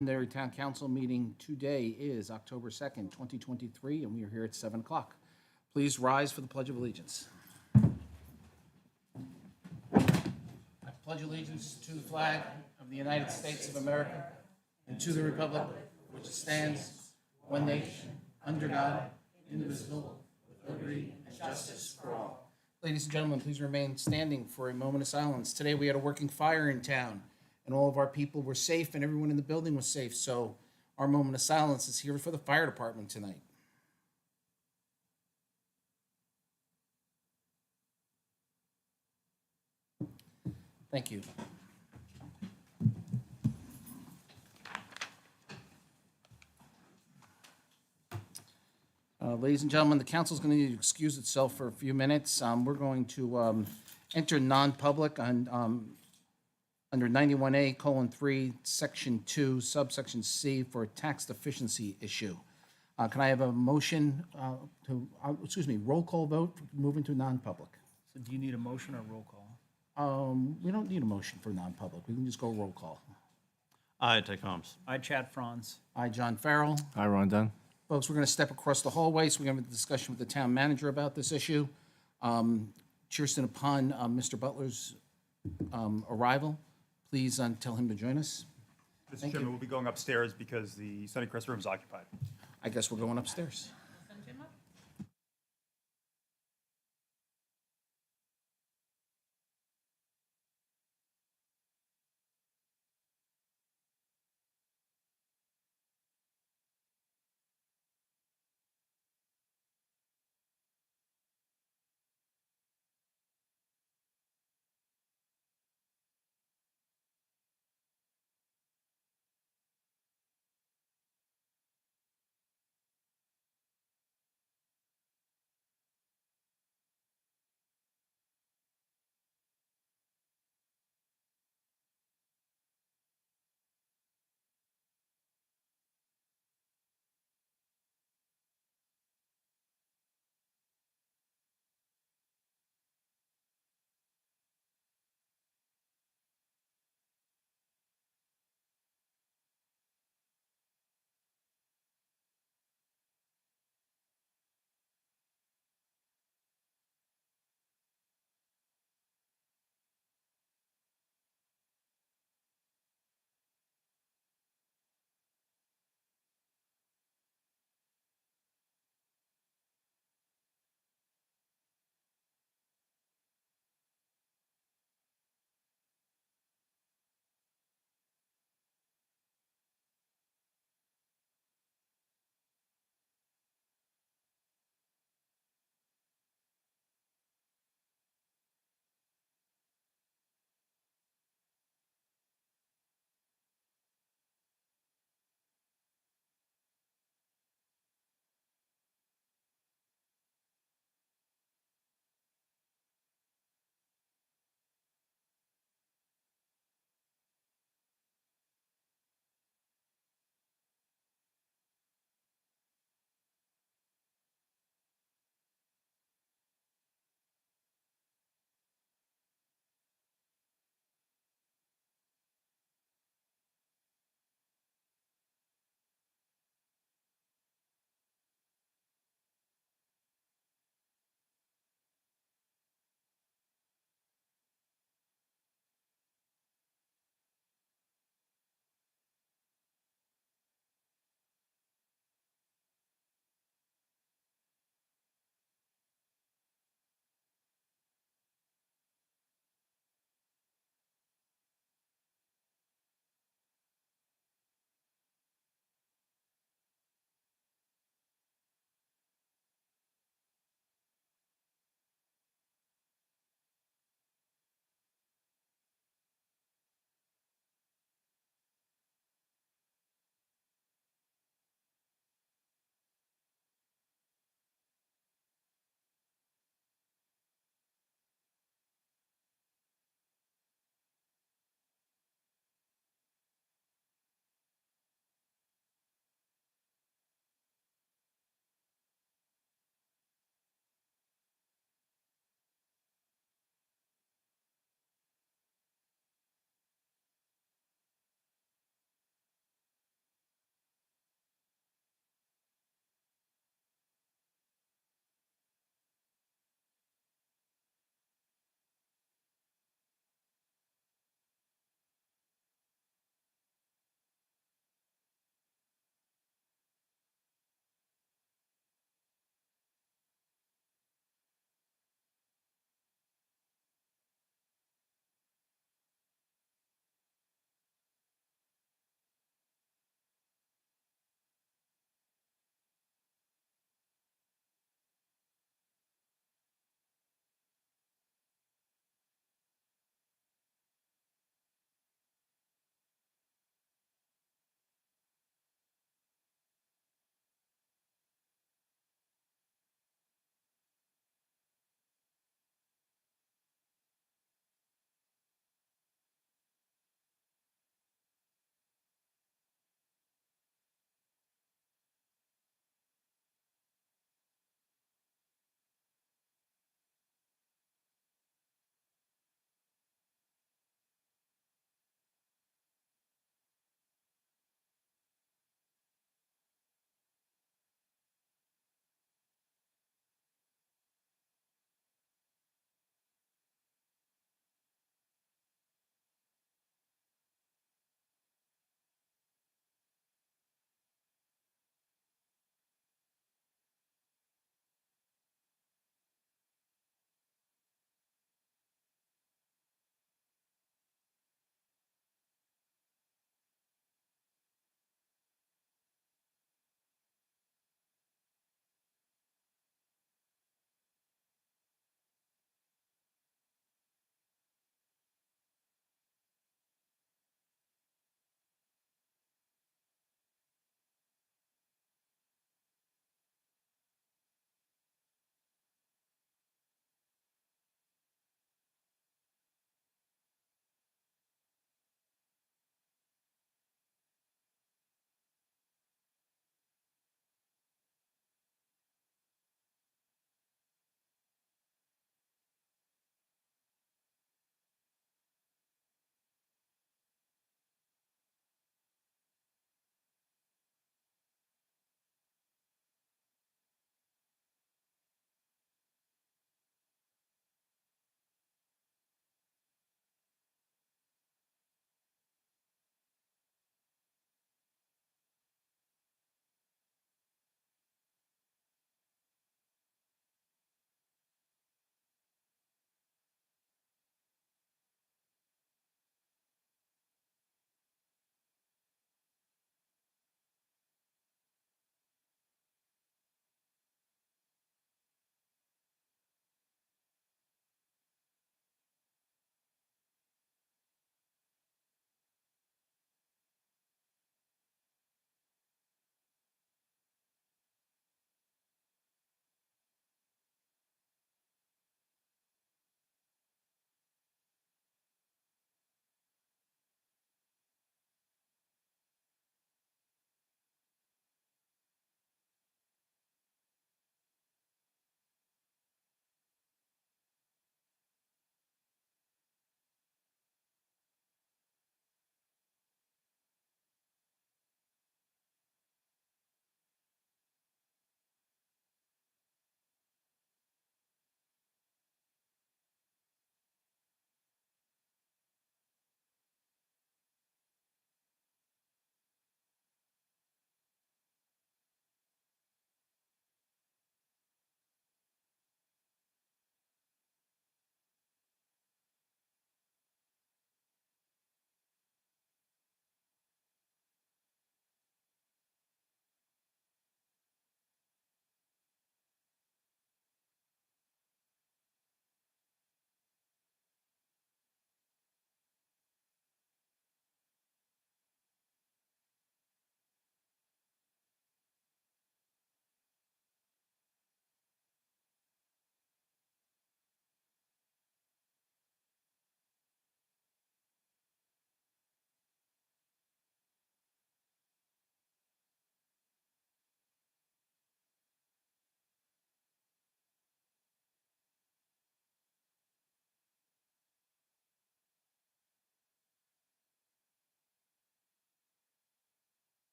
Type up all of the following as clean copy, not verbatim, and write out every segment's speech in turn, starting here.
Their town council meeting today is October 2nd, 2023, and we are here at 7 o'clock. Please rise for the Pledge of Allegiance. I pledge allegiance to the flag of the United States of America and to the republic which stands one nation, under God, indivisible, with liberty and justice for all. Ladies and gentlemen, please remain standing for a moment of silence. Today we had a working fire in town, and all of our people were safe, and everyone in the building was safe. So our moment of silence is here for the fire department tonight. Thank you. Ladies and gentlemen, the council is going to need to excuse itself for a few minutes. We're going to enter non-public on under 91A:3, Section 2, subsection C for a tax deficiency issue. Can I have a motion roll call vote, move into non-public? So do you need a motion or roll call? We don't need a motion for non-public. We can just go roll call. Aye, Ted Combs. I, Chad Franz. Aye, John Farrell. Hi, Ron Dunn. Folks, we're going to step across the hallway, so we're going to have a discussion with the town manager about this issue. Cheerston, upon Mr. Butler's arrival, please tell him to join us. Mr. Chairman, we'll be going upstairs because the Sunnycrest room is occupied. I guess we're going upstairs.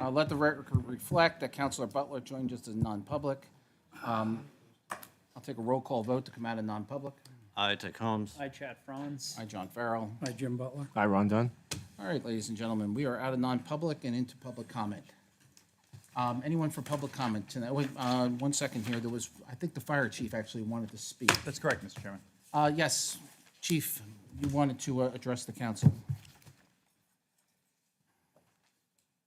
Let the record reflect that Counselor Butler joined us as non-public. I'll take a roll call vote to come out of non-public. I, Ted Combs. I, Chad Franz. Hi, John Farrell. Hi, Jim Butler. Hi, Ron Dunn. All right, ladies and gentlemen, we are out of non-public and into public comment. Anyone for public comment tonight? Wait, 1 second here. There was, I think the fire chief actually wanted to speak. That's correct, Mr. Chairman. Yes, Chief, you wanted to address the council.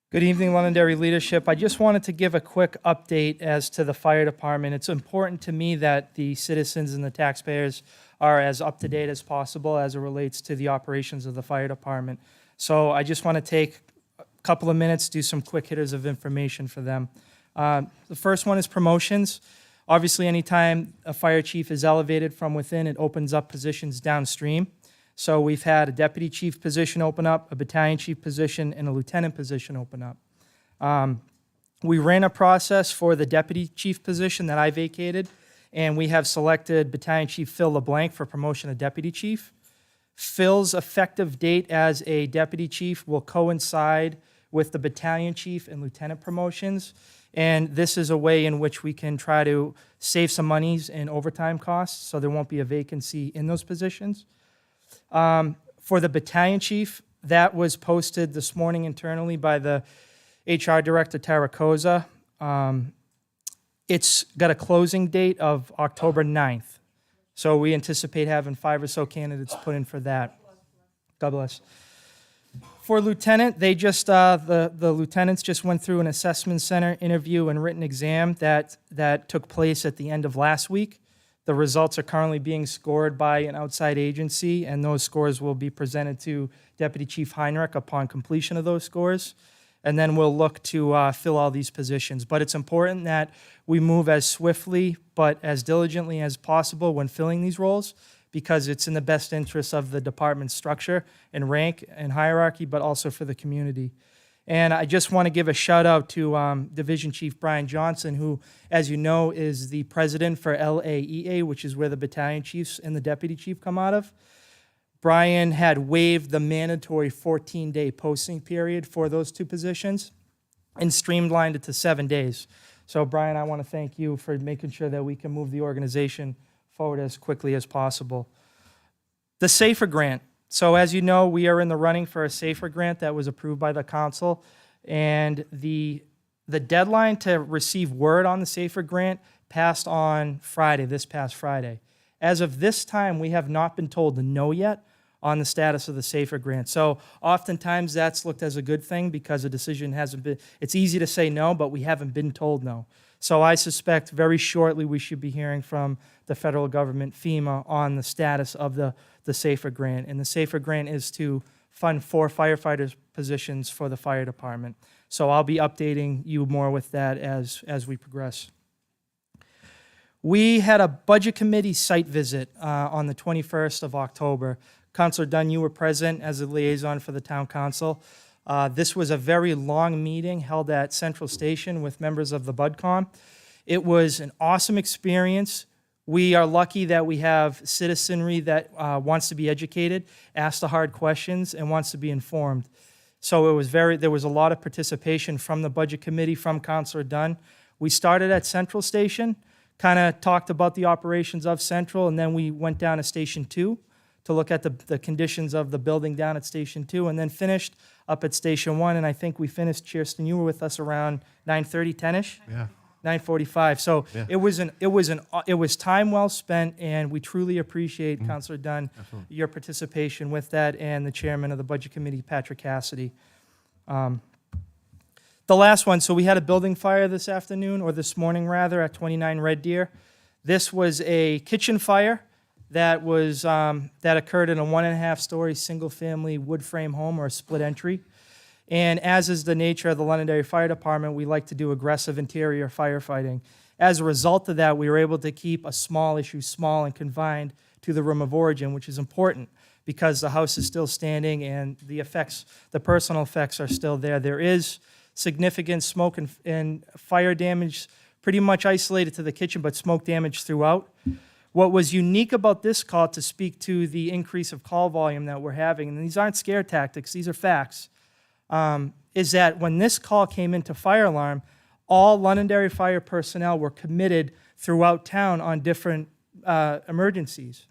Good evening, Londonderry leadership. I just wanted to give a quick update as to the fire department. It's important to me that the citizens and the taxpayers are as up-to-date as possible as it relates to the operations of the fire department. So I just want to take a couple of minutes, do some quick hitters of information for them. The first one is promotions. Obviously, anytime a fire chief is elevated from within, it opens up positions downstream. So we've had a deputy chief position open up, a battalion chief position, and a lieutenant position open up. We ran a process for the deputy chief position that I vacated, and we have selected battalion chief Phil LeBlanc for promotion to deputy chief. Phil's effective date as a deputy chief will coincide with the battalion chief and lieutenant promotions, and this is a way in which we can try to save some monies in overtime costs, so there won't be a vacancy in those positions. For the battalion chief, that was posted this morning internally by the HR director, Tara Koza. It's got a closing date of October 9th. So we anticipate having 5 or so candidates put in for that. God bless. For lieutenant, they just, the lieutenants just went through an assessment center interview and written exam that took place at the end of last week. The results are currently being scored by an outside agency, and those scores will be presented to Deputy Chief Heinrich upon completion of those scores. And then we'll look to fill all these positions. But it's important that we move as swiftly but as diligently as possible when filling these roles, because it's in the best interest of the department's structure and rank and hierarchy, but also for the community. And I just want to give a shout out to Division Chief Brian Johnson, who, as you know, is the president for LAEA, which is where the battalion chiefs and the deputy chief come out of. Brian had waived the mandatory 14-day posting period for those two positions and streamlined it to 7 days. So, Brian, I want to thank you for making sure that we can move the organization forward as quickly as possible. The SAFER grant. So as you know, we are in the running for a SAFER grant that was approved by the council, and the deadline to receive word on the SAFER grant passed on Friday, this past Friday. As of this time, we have not been told to know yet on the status of the SAFER grant. So oftentimes that's looked as a good thing because a decision hasn't been, it's easy to say no, but we haven't been told no. So I suspect very shortly we should be hearing from the federal government, FEMA, on the status of the SAFER grant. And the SAFER grant is to fund 4 firefighters positions for the fire department. So I'll be updating you more with that as we progress. We had a budget committee site visit on the 21st of October. Councilor Dunn, you were present as a liaison for the town council. This was a very long meeting held at Central Station with members of the BudCom. It was an awesome experience. We are lucky that we have citizenry that wants to be educated, asks the hard questions, and wants to be informed. So there was a lot of participation from the budget committee, from Councilor Dunn. We started at Central Station, kind of talked about the operations of Central, and then we went down to Station 2 to look at the conditions of the building down at Station 2, and then finished up at Station 1, and I think we finished, Kirsten, you were with us around 9:30, 10-ish? Yeah. 9:45. So Yeah. it was time well spent, and we truly appreciate, Councilor Dunn, your participation with that, and the chairman of the Budget Committee, Patrick Cassidy. The last one, so we had a building fire this afternoon, or this morning rather, at 29 Red Deer. This was a kitchen fire that was that occurred in a 1.5-story single-family wood frame home, or a split entry. And as is the nature of the Londonderry Fire Department, we like to do aggressive interior firefighting. As a result of that, we were able to keep a small issue small and confined to the room of origin, which is important because the house is still standing and the personal effects are still there. There is significant smoke and fire damage, pretty much isolated to the kitchen, but smoke damage throughout. What was unique about this call, to speak to the increase of call volume that we're having, and these aren't scare tactics, these are facts. is that when this call came into fire alarm, all Londonderry fire personnel were committed throughout town on different emergencies.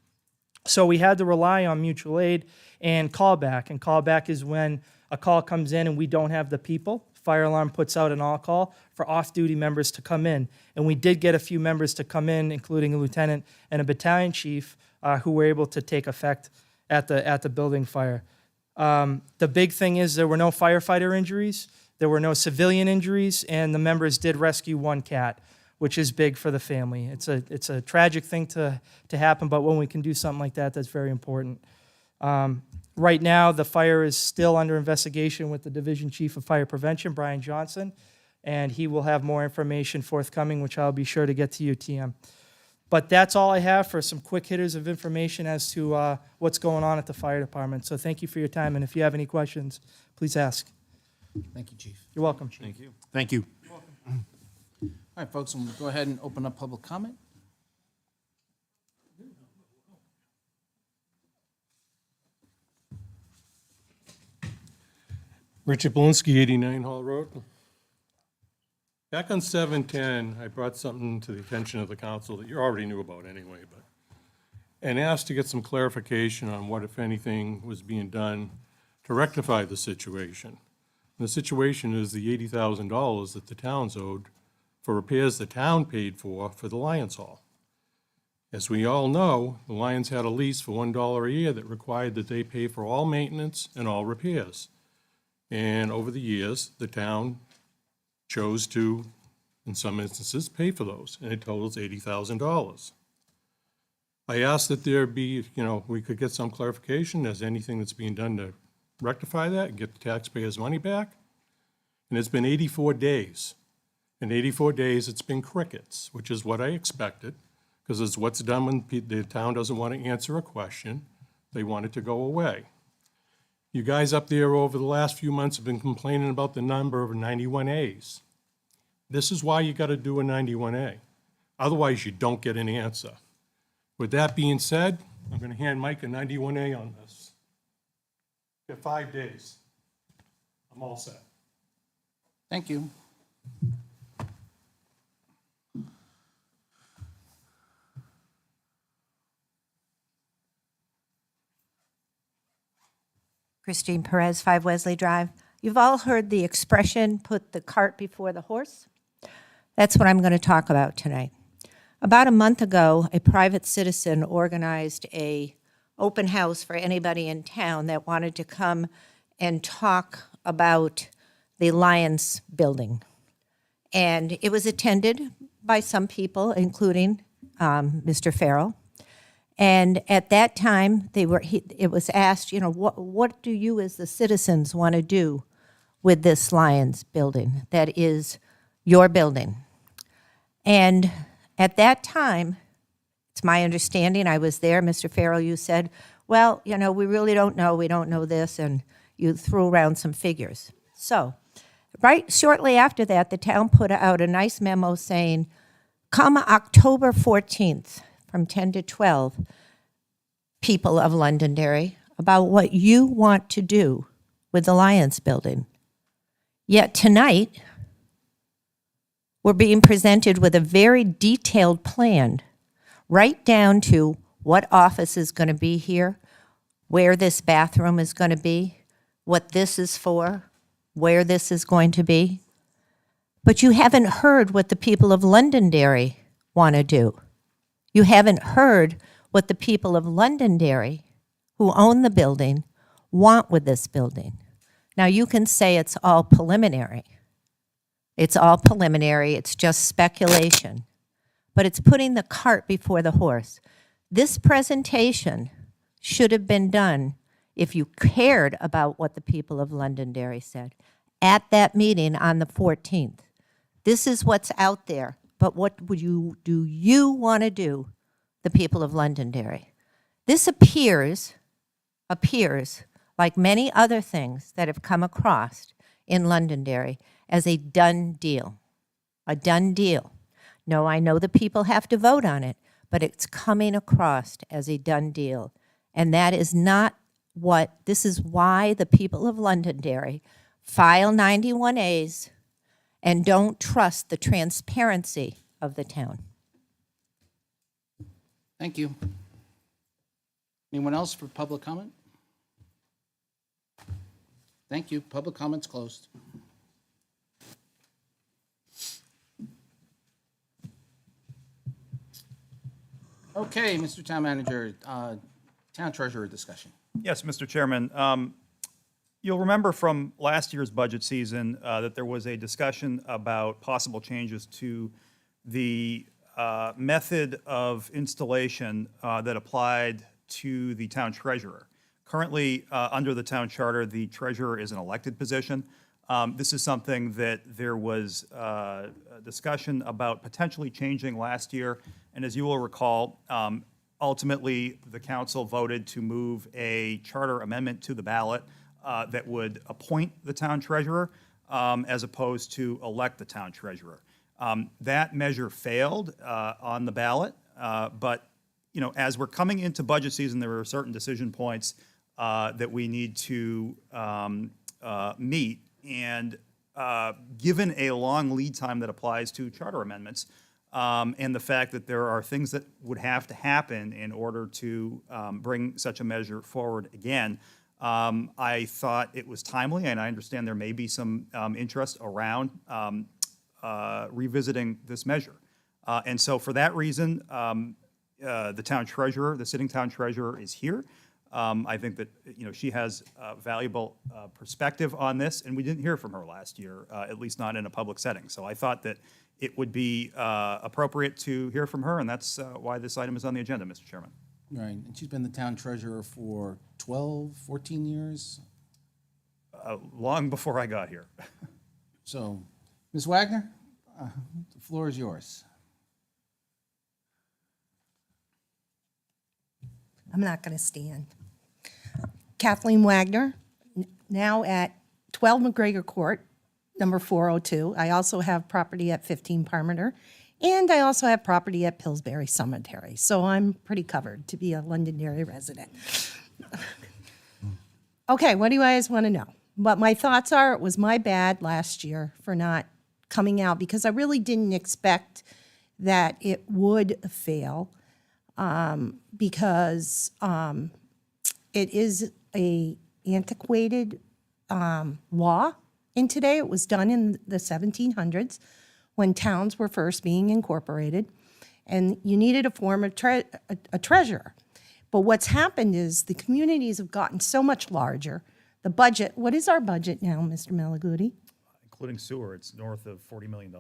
So we had to rely on mutual aid and callback. And callback is when a call comes in and we don't have the people. Fire alarm puts out an all-call for off-duty members to come in. And we did get a few members to come in, including a lieutenant and a battalion chief, who were able to take effect at the building fire. The big thing is there were no firefighter injuries, there were no civilian injuries, and the members did rescue one cat, which is big for the family. It's a tragic thing to happen, but when we can do something like that, that's very important. Right now, the fire is still under investigation with the Division Chief of Fire Prevention, Brian Johnson, and he will have more information forthcoming, which I'll be sure to get to you, TM. But that's all I have for some quick hitters of information as to what's going on at the fire department. So thank you for your time, and if you have any questions, please ask. Thank you, Chief. You're welcome. Thank you. Thank you. All right, folks, I'm going to go ahead and open up public comment. Richard Polinsky, 89 Hall Road. Back on 7/10, I brought something to the attention of the council that you already knew about anyway, and asked to get some clarification on what, if anything, was being done to rectify the situation. And the situation is the $80,000 that the town's owed for repairs the town paid for the Lions Hall. As we all know, the Lions had a lease for $1 a year that required that they pay for all maintenance and all repairs. And over the years, the town chose to, in some instances, pay for those, and it totals $80,000. I asked that there be, we could get some clarification as anything that's being done to rectify that and get the taxpayers' money back. And it's been 84 days. In 84 days, it's been crickets, which is what I expected, because it's what's done when the town doesn't want to answer a question. They want it to go away. You guys up there over the last few months have been complaining about the number of 91As. This is why you got to do a 91A. Otherwise, you don't get an answer. With that being said, I'm going to hand Mike a 91A on this. Got 5 days. I'm all set. Thank you. Christine Perez, 5 Wesley Drive. You've all heard the expression, put the cart before the horse. That's what I'm going to talk about tonight. About a month ago, a private citizen organized an open house for anybody in town that wanted to come and talk about the Lions building. And it was attended by some people, including Mr. Farrell. And at that time, it was asked, what do you as the citizens want to do with this Lions building that is your building? And at that time, it's my understanding, I was there, Mr. Farrell, you said, well, we really don't know, we don't know this, and you threw around some figures. So, right shortly after that, the town put out a nice memo saying, come October 14th, from 10 to 12, people of Londonderry, about what you want to do with the Lions building. Yet tonight, we're being presented with a very detailed plan, right down to what office is going to be here, where this bathroom is going to be, what this is for, where this is going to be. But you haven't heard what the people of Londonderry want to do. You haven't heard what the people of Londonderry, who own the building, want with this building. Now, you can say it's all preliminary. It's all preliminary. It's just speculation. But it's putting the cart before the horse. This presentation should have been done, if you cared about what the people of Londonderry said, at that meeting on the 14th. This is what's out there. But what do you want to do, the people of Londonderry? This appears like many other things that have come across in Londonderry as a done deal. A done deal. No, I know the people have to vote on it, but it's coming across as a done deal. And that is not this is why the people of Londonderry file 91As, and don't trust the transparency of the town. Thank you. Anyone else for public comment? Thank you. Public comment's closed. Okay, Mr. Town Manager, Town Treasurer discussion. Yes, Mr. Chairman. You'll remember from last year's budget season that there was a discussion about possible changes to the method of installation that applied to the town treasurer. Currently, under the town charter, the treasurer is an elected position. This is something that there was a discussion about potentially changing last year. And as you will recall, ultimately, the council voted to move a charter amendment to the ballot that would appoint the town treasurer as opposed to elect the town treasurer. That measure failed on the ballot, but as we're coming into budget season, there are certain decision points that we need to meet. And given a long lead time that applies to charter amendments, and the fact that there are things that would have to happen in order to bring such a measure forward again, I thought it was timely, and I understand there may be some interest around revisiting this measure. And so for that reason, the town treasurer, the sitting town treasurer is here. I think that, she has a valuable perspective on this, and we didn't hear from her last year, at least not in a public setting. So I thought that it would be appropriate to hear from her, and that's why this item is on the agenda, Mr. Chairman. Right, and she's been the town treasurer for 12, 14 years. Long before I got here. So, Ms. Wagner, the floor is yours. I'm not going to stand. Kathleen Wagner, now at 12 McGregor Court, number 402. I also have property at 15 Parmenter, and I also have property at Pillsbury Cemetery. So I'm pretty covered to be a Londonderry resident. Okay, what do you guys want to know? What my thoughts are, it was my bad last year for not coming out because I really didn't expect that it would fail. Because it is a antiquated law in today. It was done in the 1700s when towns were first being incorporated, and you needed a form of a treasurer. But what's happened is the communities have gotten so much larger. The budget, what is our budget now, Mr. Malaguti? Including sewer, it's north of $40 million.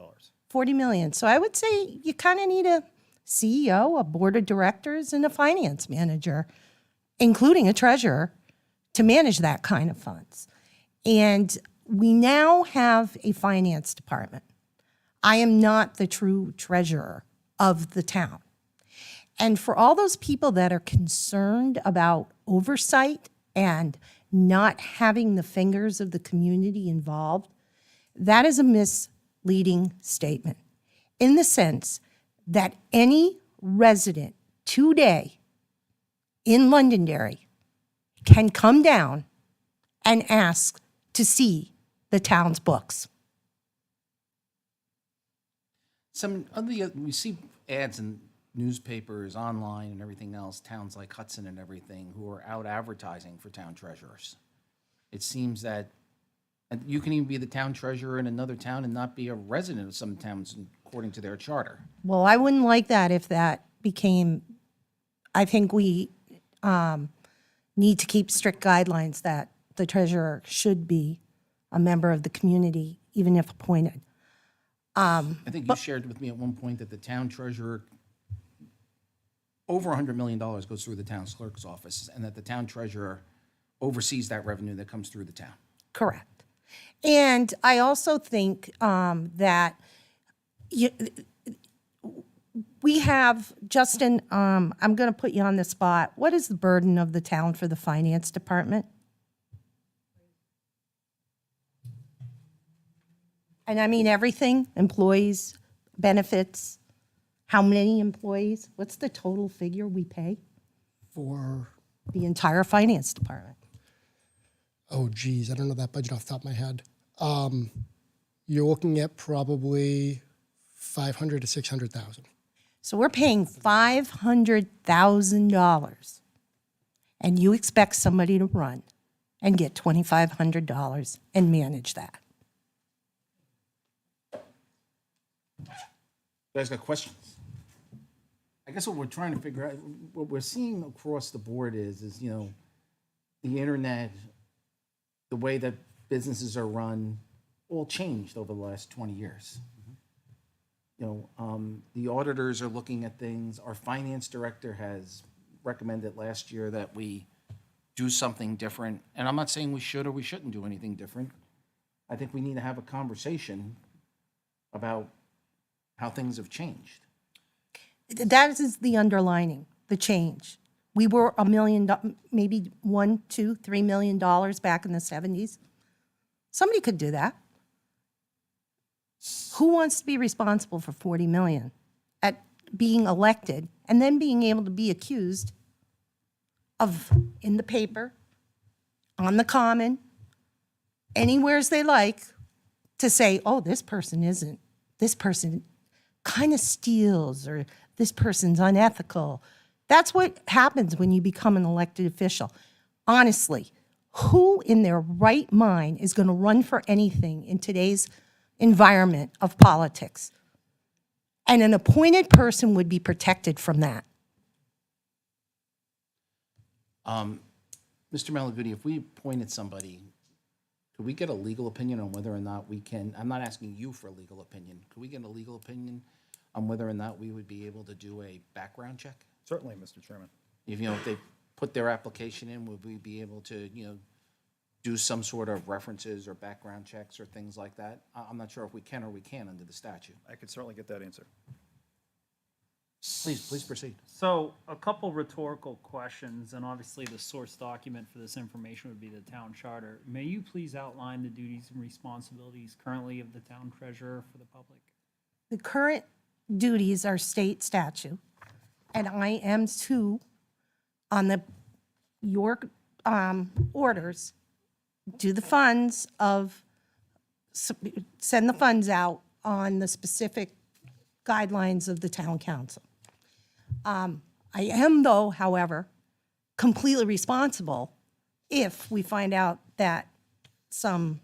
40 million. So I would say you kind of need a CEO, a board of directors, and a finance manager, including a treasurer, to manage that kind of funds. And we now have a finance department. I am not the true treasurer of the town. And for all those people that are concerned about oversight and not having the fingers of the community involved, that is a misleading statement in the sense that any resident today in Londonderry can come down and ask to see the town's books. We see ads in newspapers, online, and everything else, towns like Hudson and everything, who are out advertising for town treasurers. It seems that and you can even be the town treasurer in another town and not be a resident of some towns according to their charter. Well, I wouldn't like that if that became, I think we need to keep strict guidelines that the treasurer should be a member of the community, even if appointed. I think you shared with me at one point that the town treasurer, over $100 million goes through the town clerk's office, and that the town treasurer oversees that revenue that comes through the town. Correct. And I also think that we have, Justin, I'm going to put you on the spot. What is the burden of the town for the finance department? And I mean everything, employees, benefits, how many employees? What's the total figure we pay? For, The entire finance department. oh geez, I don't know that budget off the top of my head. you're looking at probably 500 to 600,000. So we're paying $500,000, and you expect somebody to run and get $2,500 and manage that. You guys got questions? I guess what we're trying to figure out, what we're seeing across the board is, you know, the internet, the way that businesses are run, all changed over the last 20 years. You know, the auditors are looking at things. Our finance director has recommended last year that we do something different. And I'm not saying we should or we shouldn't do anything different. I think we need to have a conversation about how things have changed. That is the underlining, the change. We were $1 million, maybe $1, $2, $3 million back in the 70s. Somebody could do that. Who wants to be responsible for 40 million at being elected and then being able to be accused of, in the paper, on the common, anywheres they like, to say, oh, this person isn't, this person kind of steals, or this person's unethical. That's what happens when you become an elected official. Honestly, who in their right mind is going to run for anything in today's environment of politics? And an appointed person would be protected from that. Mr. Malaguti, if we appointed somebody, could we get a legal opinion on whether or not we can, I'm not asking you for a legal opinion, could we get a legal opinion on whether or not we would be able to do a background check? Certainly, Mr. Chairman. If, you know, if they put their application in, would we be able to, you know, do some sort of references or background checks or things like that? I'm not sure if we can or we can't under the statute. I could certainly get that answer. Please proceed. So a couple rhetorical questions, and obviously the source document for this information would be the town charter. May you please outline the duties and responsibilities currently of the town treasurer for the public? The current duties are state statute, and I am to, on the York orders, do the funds of, send the funds out on the specific guidelines of the town council. I am, though, however, completely responsible if we find out that some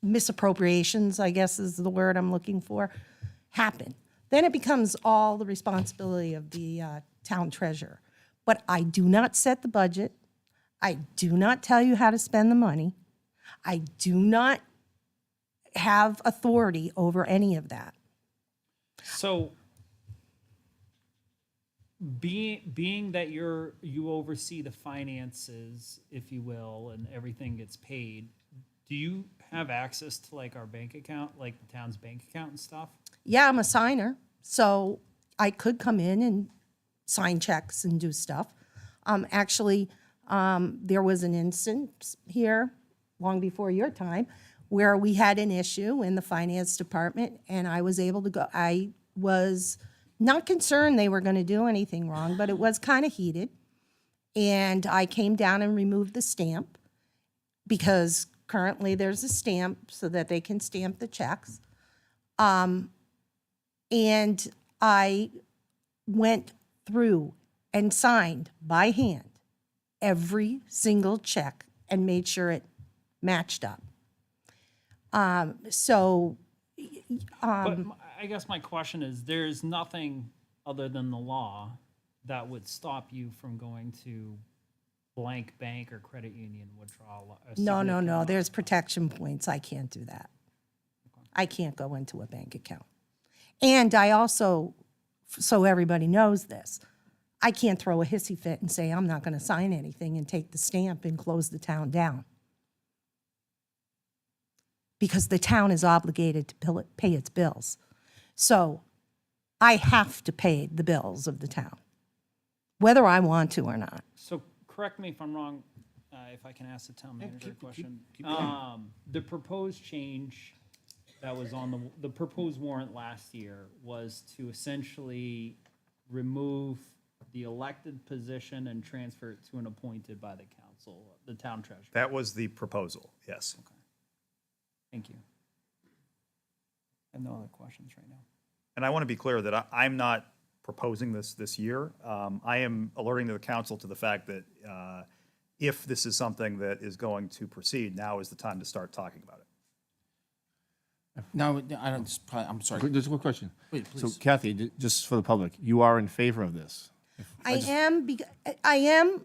misappropriations, I guess is the word I'm looking for, happen. Then it becomes all the responsibility of the town treasurer. But I do not set the budget. I do not tell you how to spend the money. I do not have authority over any of that. So being that you oversee the finances, if you will, and everything gets paid, do you have access to like our bank account, like the town's bank account and stuff? Yeah, I'm a signer, so I could come in and sign checks and do stuff. Actually, there was an instance here, long before your time, where we had an issue in the finance department, and I was able to go. I was not concerned they were going to do anything wrong, but it was kind of heated. And I came down and removed the stamp, because currently there's a stamp so that they can stamp the checks. And I went through and signed by hand every single check and made sure it matched up. But I guess my question is, there's nothing other than the law that would stop you from going to blank bank or credit union withdrawal? No. There's protection points. I can't do that. I can't go into a bank account. And I also, so everybody knows this, I can't throw a hissy fit and say, I'm not going to sign anything and take the stamp and close the town down. Because the town is obligated to pay its bills. So I have to pay the bills of the town, whether I want to or not. So correct me if I'm wrong, if I can ask the town manager a question. keep going. The proposed change that was on the proposed warrant last year was to essentially remove the elected position and transfer it to an appointed by the council, the town treasurer. That was the proposal, yes. Thank you. I have no other questions right now. And I want to be clear that I'm not proposing this year. I am alerting the council to the fact that if this is something that is going to proceed, now is the time to start talking about it. No, I don't, I'm sorry. Just a quick question. Wait, So please. Kathy, just for the public, you are in favor of this? I am,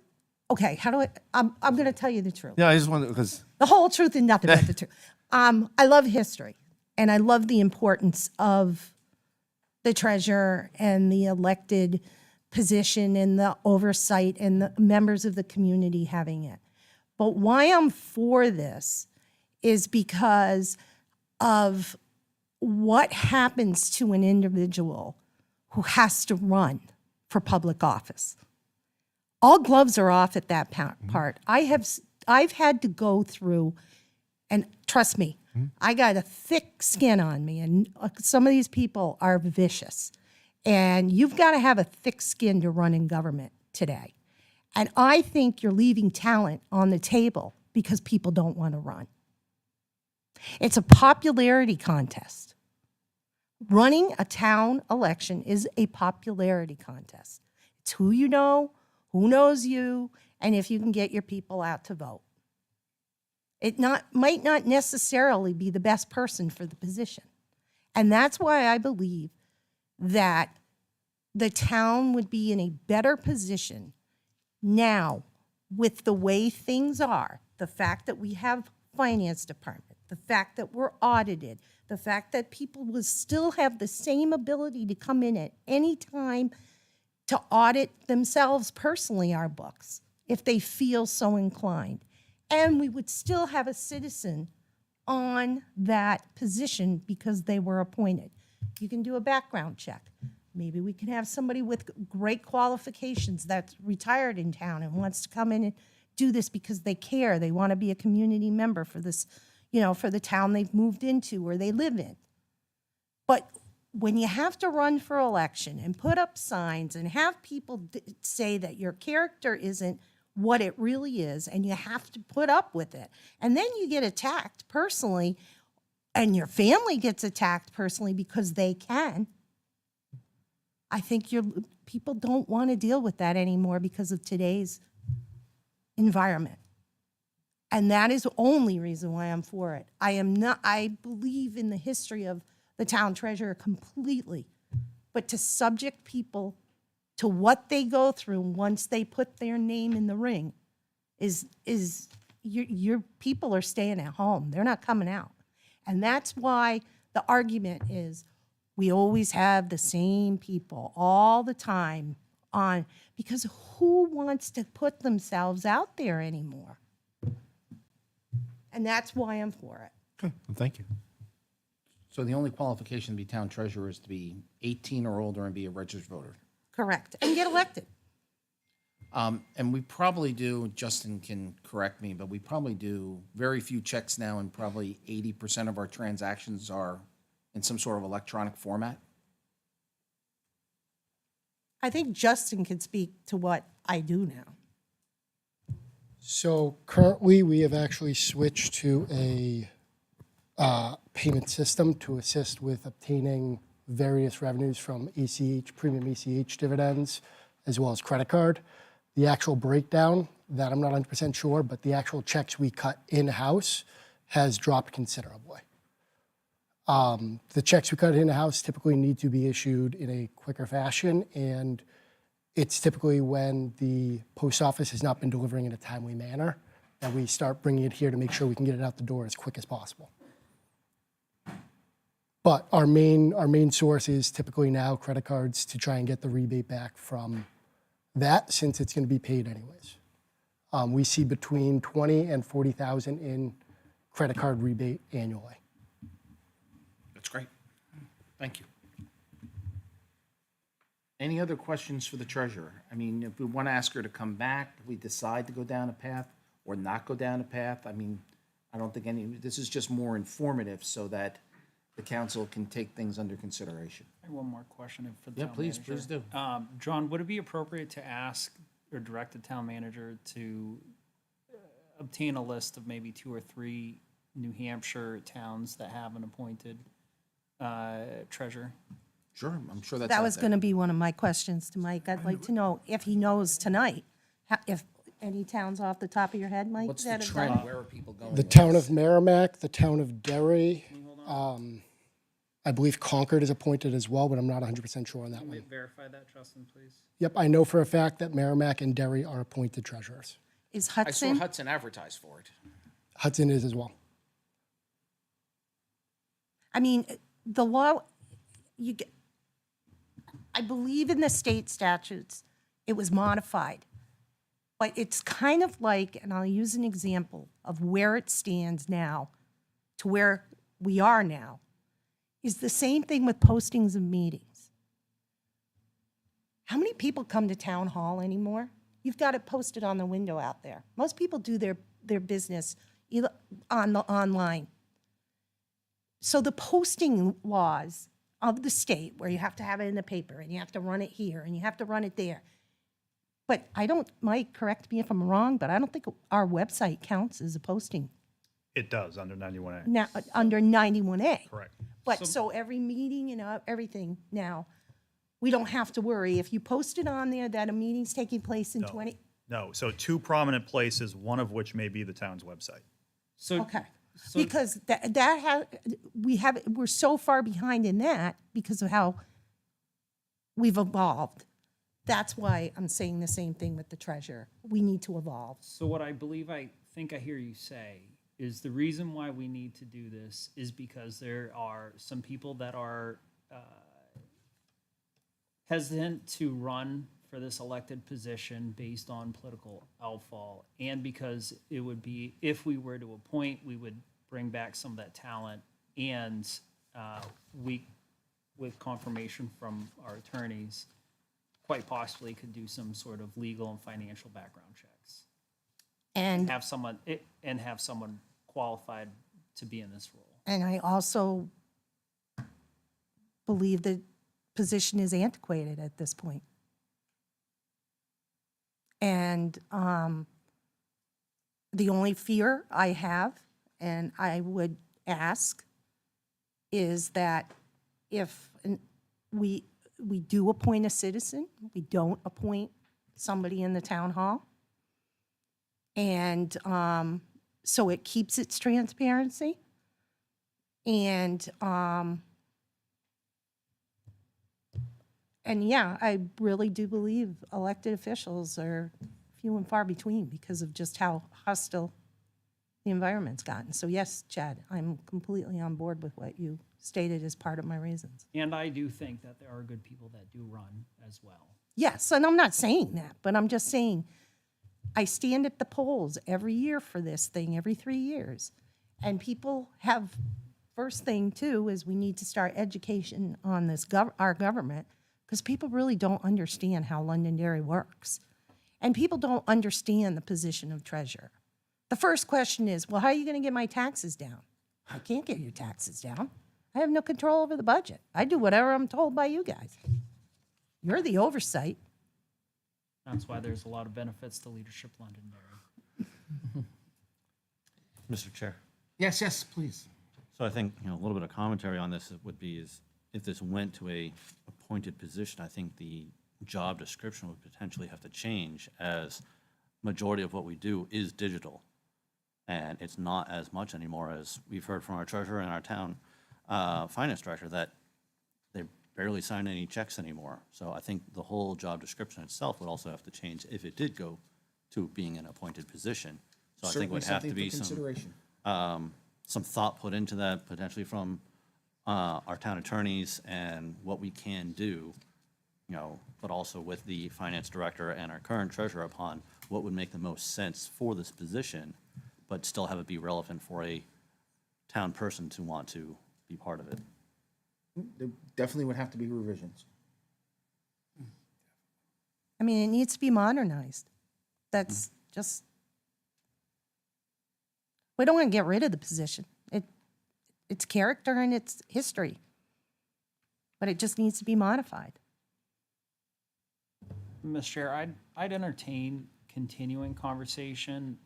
okay, how do I'm going to tell you the truth. Yeah, I just wanted, because, The whole truth and nothing but the truth. I love history, and I love the importance of the treasurer and the elected position and the oversight and the members of the community having it. But why I'm for this is because of what happens to an individual who has to run for public office. All gloves are off at that part. I've had to go through, and trust me, I got a thick skin on me, and some of these people are vicious. And you've got to have a thick skin to run in government today. And I think you're leaving talent on the table because people don't want to run. It's a popularity contest. Running a town election is a popularity contest. It's who you know, who knows you, and if you can get your people out to vote. It might not necessarily be the best person for the position. And that's why I believe that the town would be in a better position now with the way things are, the fact that we have finance department, the fact that we're audited, the fact that people will still have the same ability to come in at any time to audit themselves personally our books if they feel so inclined. And we would still have a citizen on that position because they were appointed. You can do a background check. Maybe we can have somebody with great qualifications that's retired in town and wants to come in and do this because they care. They want to be a community member for this, for the town they've moved into or they live in. But when you have to run for election and put up signs and have people say that your character isn't what it really is, and you have to put up with it, and then you get attacked personally, and your family gets attacked personally because they can, I think people don't want to deal with that anymore because of today's environment. And that is the only reason why I'm for it. I believe in the history of the town treasurer completely, but to subject people to what they go through once they put their name in the ring is your people are staying at home. They're not coming out. And that's why the argument is we always have the same people all the time on, because who wants to put themselves out there anymore? And that's why I'm for it. okay, well, thank you. So the only qualification to be town treasurer is to be 18 or older and be a registered voter. Correct. And get elected. And we probably do, Justin can correct me, but we probably do very few checks now, and probably 80% of our transactions are in some sort of electronic format. I think Justin can speak to what I do now. So currently, we have actually switched to a payment system to assist with obtaining various revenues from ACH, premium ACH dividends, as well as credit card. The actual breakdown, that I'm not 100% sure, but the actual checks we cut in-house has dropped considerably. The checks we cut in-house typically need to be issued in a quicker fashion, and it's typically when the post office has not been delivering in a timely manner that we start bringing it here to make sure we can get it out the door as quick as possible. But our main source is typically now credit cards to try and get the rebate back from that, since it's going to be paid anyways. We see between 20 and 40,000 in credit card rebate annually. That's great. Thank you. Any other questions for the treasurer? I mean, if we want to ask her to come back, if we decide to go down a path or not go down a path, I mean, I don't think this is just more informative so that the council can take things under consideration. I have one more question for the Yeah, town please manager. do. John, would it be appropriate to ask or direct the town manager to obtain a list of maybe 2 or 3 New Hampshire towns that have an appointed treasurer? Sure, I'm sure that's That out was there. going to be one of my questions to Mike. I'd like to know if he knows tonight, if any towns off the top of your head, Mike, What's the that have trend? done? Where are people going? The with town this? of Merrimack, the town of Derry, I believe Concord is appointed as well, but I'm not 100% sure on that one. Verify that, Justin, please. Yep, I know for a fact that Merrimack and Derry are appointed treasurers. Is I saw Hudson? Hudson advertise for it. Hudson is as well. I mean, the law, you get, I believe in the state statutes, it was modified. But it's kind of like, and I'll use an example of where it stands now to where we are now, is the same thing with postings of meetings. How many people come to town hall anymore? You've got it posted on the window out there. Most people do their business either on the online. So the posting laws of the state, where you have to have it in the paper and you have to run it here and you have to run it there. But I don't, Mike, correct me if I'm wrong, but I don't think our website counts as a posting It does under 91A. now, under 91A. Correct. But so every meeting and everything now, we don't have to worry. If you post it on there that a meeting's taking place in 20, No, so two prominent places, one of which may be the town's website. So, okay. Because we're so far behind in that because of how we've evolved. That's why I'm saying the same thing with the treasurer. We need to evolve. so what I believe I think I hear you say is the reason why we need to do this is because there are some people that are hesitant to run for this elected position based on political outfall, and because it would be, if we were to appoint, we would bring back some of that talent, and we, with confirmation from our attorneys, quite possibly could do some sort of legal and financial background checks. And Have someone, and have someone qualified to be in this role. And I also believe the position is antiquated at this point. And the only fear I have, and I would ask, is that if we do appoint a citizen, we don't appoint somebody in the town hall. And so it keeps its transparency. And yeah, I really do believe elected officials are few and far between because of just how hostile the environment's gotten. So yes, Chad, I'm completely on board with what you stated as part of my reasons. And I do think that there are good people that do run as well. Yes, and I'm not saying that, but I'm just saying I stand at the polls every year for this thing, every 3 years. And people have, first thing too, is we need to start education on this, our government, because people really don't understand how Londonderry works. And people don't understand the position of treasurer. The first question is, well, how are you going to get my taxes down? I can't get your taxes down. I have no control over the budget. I do whatever I'm told by you guys. You're the oversight. That's why there's a lot of benefits to Leadership Londonderry. Mr. Chair. Yes, yes, please. So I think, a little bit of commentary on this would be is if this went to a appointed position, I think the job description would potentially have to change, as majority of what we do is digital. And it's not as much anymore, as we've heard from our treasurer and our town finance director, that they barely sign any checks anymore. So I think the whole job description itself would also have to change if it did go to being an appointed position. So I think it would have to be Consideration. some thought put into that, potentially from our town attorneys and what we can do, but also with the finance director and our current treasurer upon what would make the most sense for this position, but still have it be relevant for a town person to want to be part of it. There definitely would have to be revisions. I mean, it needs to be modernized. That's just, we don't want to get rid of the position. It's character and its history. But it just needs to be modified. Mr. Chair, I'd entertain continuing conversation.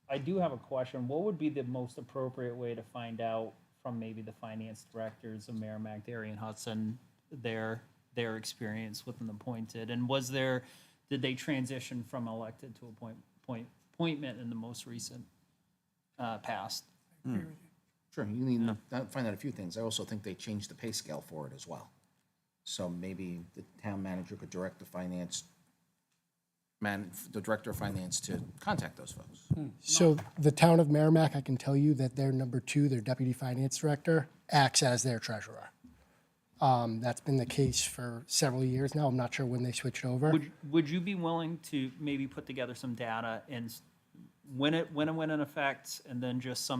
I do have a question. What would be the most appropriate way to find out from maybe the finance directors of Merrimack, Darien, Hudson, their experience with an appointed? And did they transition from elected to appointment in the most recent past? Sure, you need to find out a few things. I also think they changed the pay scale for it as well. So maybe the town manager could direct the director of finance to contact those folks. So the town of Merrimack, I can tell you that their number two, their deputy finance director, acts as their treasurer. That's been the case for several years now. I'm not sure when they switched over. Would you be willing to maybe put together some data and when it went in effect, and then just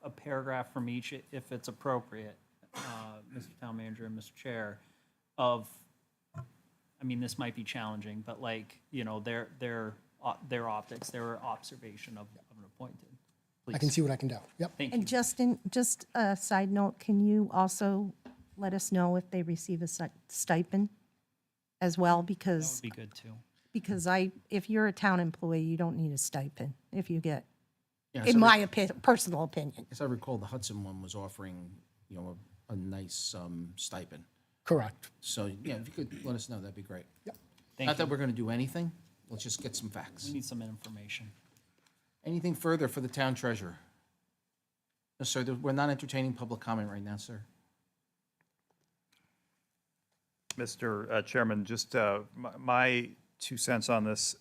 a paragraph from each, if it's appropriate, Mr. Town Manager and Mr. Chair, of, I mean, this might be challenging, but like, you know, their optics, their observation of an appointed. I can see what I can do. Yep. Thank you. And just a side note, can you also let us know if they receive a stipend as well? That Because would be good too. if you're a town employee, you don't need a stipend if you get, Yeah, in so my personal opinion. as I recall, the Hudson one was offering, you know, a nice stipend. Correct. So, yeah, if you could let us know, that'd be great. Yep. Thank Not that you. we're gonna do anything, let's just get some facts. We need some information. Anything further for the town treasurer? No, sir, we're not entertaining public comment right now, sir. Mr. Chairman, just my 2 cents on this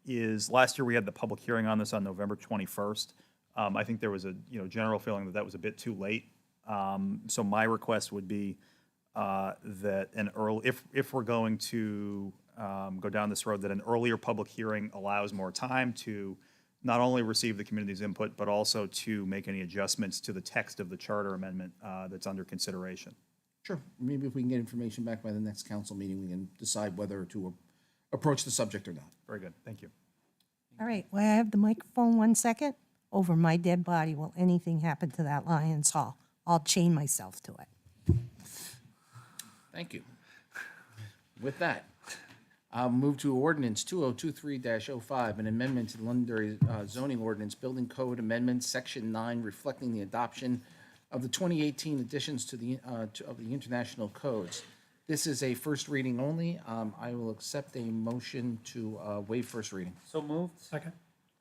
is, last year we had the public hearing on this on November 21st. I think there was a, general feeling that that was a bit too late. So my request would be that if we're going to go down this road, that an earlier public hearing allows more time to not only receive the community's input, but also to make any adjustments to the text of the charter amendment that's under consideration. Sure, maybe if we can get information back by the next council meeting, we can decide whether to approach the subject or not. Very good, thank you. All right, well, I have the microphone 1 second. Over my dead body, will anything happen to that Lions Hall? I'll chain myself to it. Thank you. With that, I'll move to ordinance 2023-05, an amendment to the Londonderry zoning ordinance, building code amendment, section 9, reflecting the adoption of the 2018 additions to the international codes. This is a first reading only. I will accept a motion to waive first reading. So moved. Second.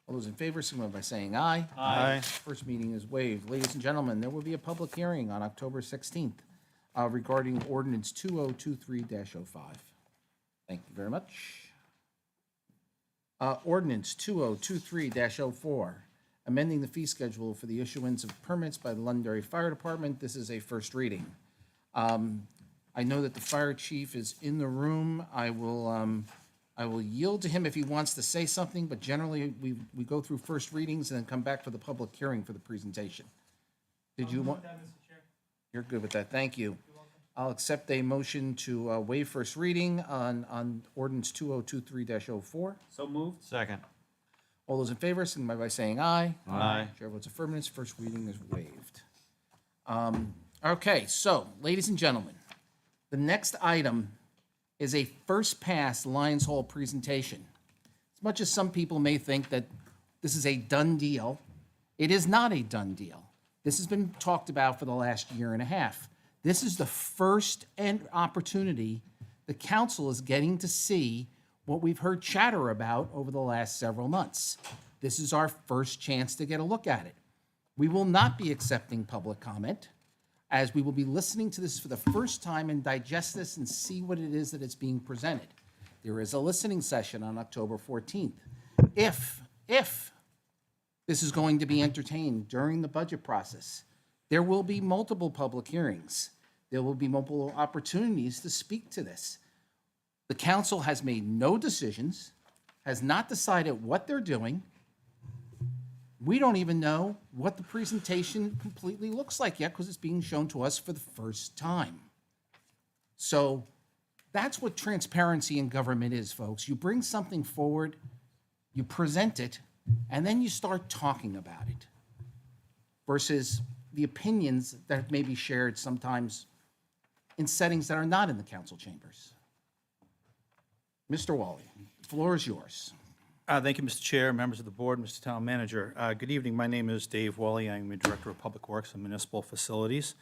All those in favor, signify by saying aye. Aye. First meeting is waived. Ladies and gentlemen, there will be a public hearing on October 16th regarding ordinance 2023-05. Thank you very much. Ordinance 2023-04, amending the fee schedule for the issuance of permits by the Londonderry Fire Department. This is a first reading. I know that the fire chief is in the room. I will yield to him if he wants to say something, but generally, we go through first readings and then come back for the public hearing for the presentation. Did you want? You're good with that, thank you. I'll accept a motion to waive first reading on ordinance 2023-04. So moved. Second. All those in favor, signify by saying aye. Aye. Chair votes affirmative, first reading is waived. Okay, so, ladies and gentlemen, the next item is a first pass Lions Hall presentation. As much as some people may think that this is a done deal, it is not a done deal. This has been talked about for the last year and a half. This is the first opportunity the council is getting to see what we've heard chatter about over the last several months. This is our first chance to get a look at it. We will not be accepting public comment, as we will be listening to this for the first time and digest this and see what it is that it's being presented. There is a listening session on October 14th. If this is going to be entertained during the budget process, there will be multiple public hearings. There will be multiple opportunities to speak to this. The council has made no decisions, has not decided what they're doing. We don't even know what the presentation completely looks like yet because it's being shown to us for the first time. So that's what transparency in government is, folks. You bring something forward, you present it, and then you start talking about it versus the opinions that may be shared sometimes in settings that are not in the council chambers. Mr. Wally, the floor is yours. Thank you, Mr. Chair, members of the board, Mr. Town Manager. Good evening. My name is Dave Wally. I'm the Director of Public Works and Municipal Facilities.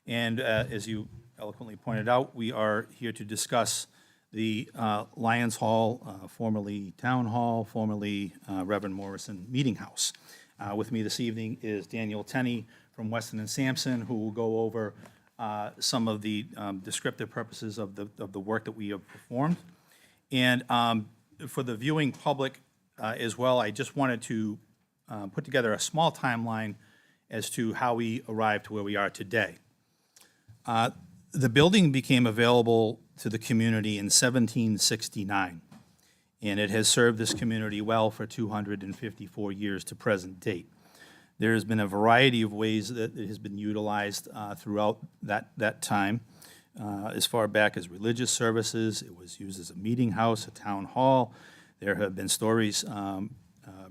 And as you eloquently pointed out, we are here to discuss the Lions Hall, formerly Town Hall, formerly Reverend Morrison Meeting House. With me this evening is Daniel Tenney from Weston and Sampson, who will go over some of the descriptive purposes of the work that we have performed. And for the viewing public as well, I just wanted to put together a small timeline as to how we arrived to where we are today. The building became available to the community in 1769, and it has served this community well for 254 years to present date. There has been a variety of ways that it has been utilized throughout that time. As far back as religious services, it was used as a meeting house, a town hall. There have been stories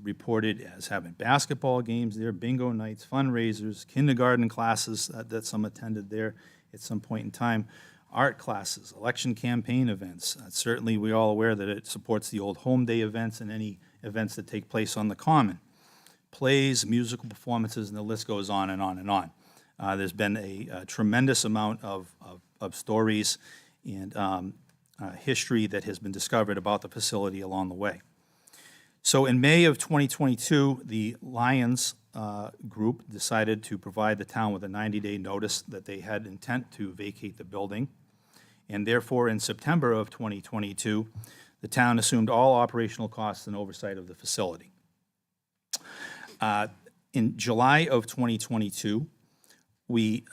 reported as having basketball games there, bingo nights, fundraisers, kindergarten classes that some attended there at some point in time, art classes, election campaign events. Certainly, we're all aware that it supports the old home day events and any events that take place on the common. Plays, musical performances, and the list goes on and on and on. There's been a tremendous amount of stories and history that has been discovered about the facility along the way. So in May of 2022, the Lions group decided to provide the town with a 90-day notice that they had intent to vacate the building. And therefore, in September of 2022, the town assumed all operational costs and oversight of the facility. In July of 2022, we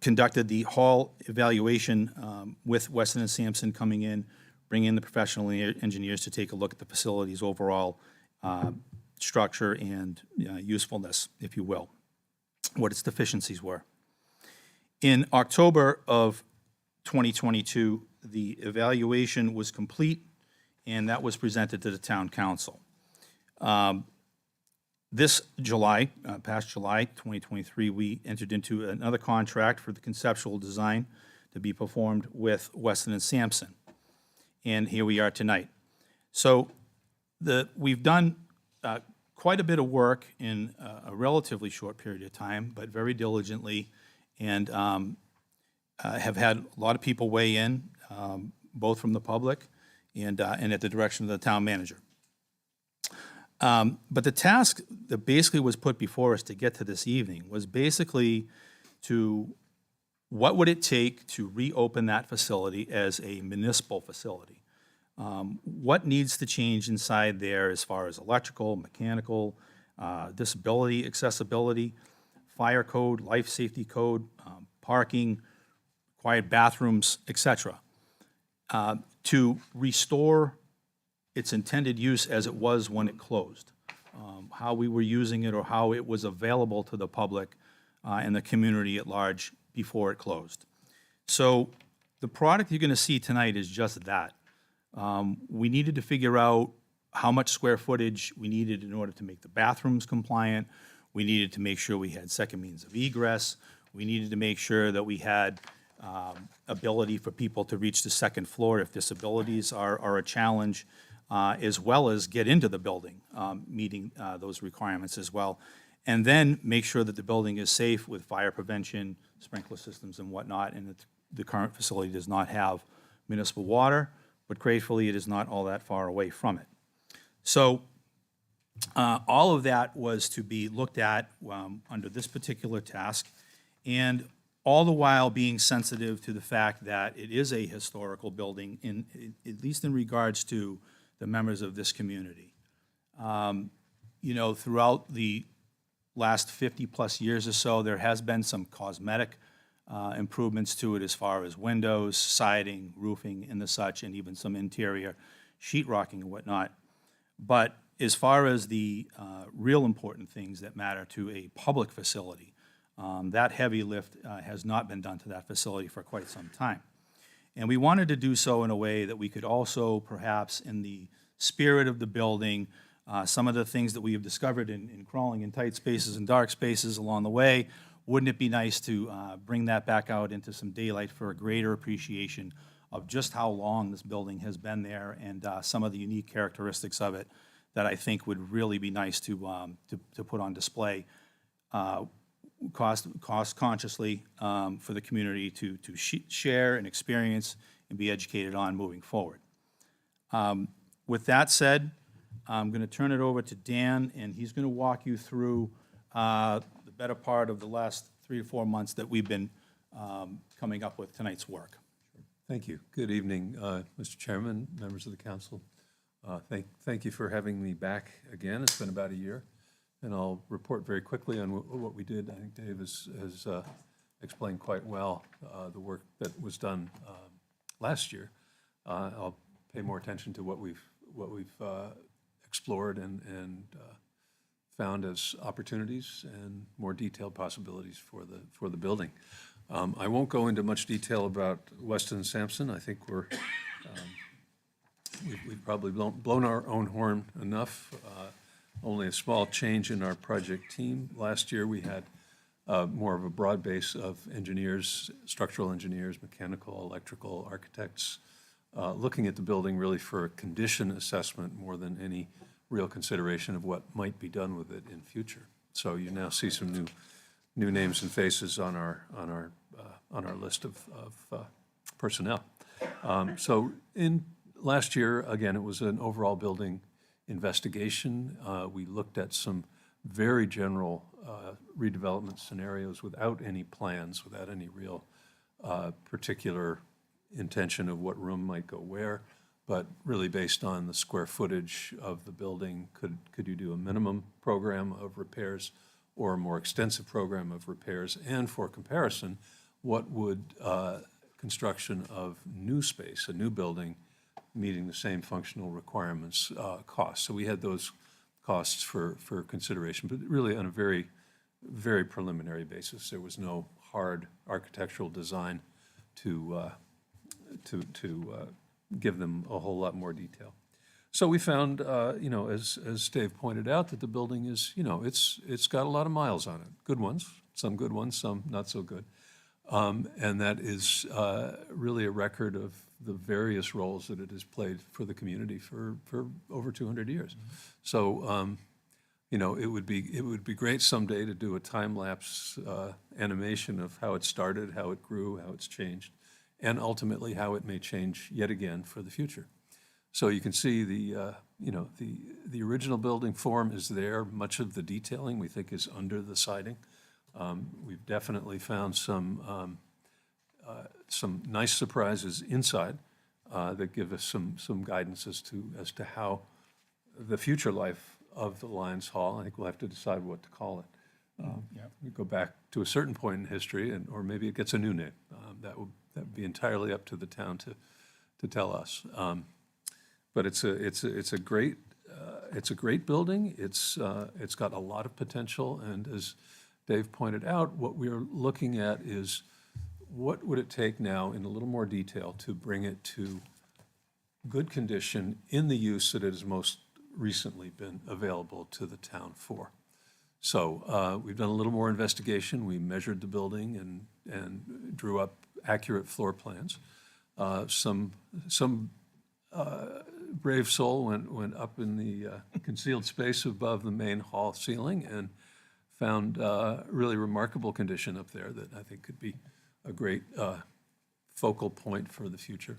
conducted the hall evaluation with Weston and Sampson coming in, bringing in the professional engineers to take a look at the facility's overall structure and usefulness, if you will, what its deficiencies were. In October of 2022, the evaluation was complete, and that was presented to the town council. This July, past July 2023, we entered into another contract for the conceptual design to be performed with Weston and Sampson. And here we are tonight. So we've done quite a bit of work in a relatively short period of time, but very diligently, and have had a lot of people weigh in, both from the public and at the direction of the town manager. But the task that basically was put before us to get to this evening was basically to, what would it take to reopen that facility as a municipal facility? What needs to change inside there as far as electrical, mechanical, disability, accessibility, fire code, life safety code, parking, quiet bathrooms, etc., to restore its intended use as it was when it closed, how we were using it or how it was available to the public and the community at large before it closed. So the product you're going to see tonight is just that. We needed to figure out how much square footage we needed in order to make the bathrooms compliant. We needed to make sure we had second means of egress. We needed to make sure that we had ability for people to reach the second floor if disabilities are a challenge, as well as get into the building, meeting those requirements as well. And then make sure that the building is safe with fire prevention, sprinkler systems and whatnot, and that the current facility does not have municipal water, but gratefully it is not all that far away from it. So all of that was to be looked at under this particular task, and all the while being sensitive to the fact that it is a historical building, at least in regards to the members of this community. You know, throughout the last 50-plus years or so, there has been some cosmetic improvements to it as far as windows, siding, roofing, and the such, and even some interior sheetrocking and whatnot. But as far as the real important things that matter to a public facility, that heavy lift has not been done to that facility for quite some time. And we wanted to do so in a way that we could also, perhaps in the spirit of the building, some of the things that we have discovered in crawling in tight spaces and dark spaces along the way, wouldn't it be nice to bring that back out into some daylight for a greater appreciation of just how long this building has been there and some of the unique characteristics of it that I think would really be nice to put on display cost consciously for the community to share and experience and be educated on moving forward. With that said, I'm going to turn it over to Dan, and he's going to walk you through the better part of the last 3 to 4 months that we've been coming up with tonight's work. Thank you. Good evening, Mr. Chairman, members of the council. Thank you for having me back again. It's been about a year, and I'll report very quickly on what we did. I think Dave has explained quite well the work that was done last year. I'll pay more attention to what we've explored and found as opportunities and more detailed possibilities for the building. I won't go into much detail about Weston Sampson. I think we've probably blown our own horn enough. Only a small change in our project team. Last year, we had more of a broad base of engineers, structural engineers, mechanical, electrical, architects, looking at the building really for a condition assessment more than any real consideration of what might be done with it in future. So you now see some new names and faces on our list of personnel. So in last year, again, it was an overall building investigation. We looked at some very general redevelopment scenarios without any plans, without any real particular intention of what room might go where, but really based on the square footage of the building. Could you do a minimum program of repairs or a more extensive program of repairs? And for comparison, what would construction of new space, a new building, meeting the same functional requirements cost? So we had those costs for consideration, but really on a very, very preliminary basis. There was no hard architectural design to give them a whole lot more detail. So we found, as Dave pointed out, that the building is, it's got a lot of miles on it. Good ones, some not so good. And that is really a record of the various roles that it has played for the community for over 200 years. So, it would be great someday to do a time-lapse animation of how it started, how it grew, how it's changed, and ultimately how it may change yet again for the future. So you can see the original building form is there. Much of the detailing we think is under the siding. We've definitely found some nice surprises inside that give us some guidance as to how the future life of the Lions Hall. I think we'll have to decide what to call it. We go back to a certain point in history, or maybe it gets a new name. That would be entirely up to the town to tell us. But it's a great building. It's got a lot of potential, and as Dave pointed out, what we're looking at is what would it take now in a little more detail to bring it to good condition in the use that it has most recently been available to the town for. So we've done a little more investigation. We measured the building and drew up accurate floor plans. Some brave soul went up in the concealed space above the main hall ceiling and found really remarkable condition up there that I think could be a great focal point for the future.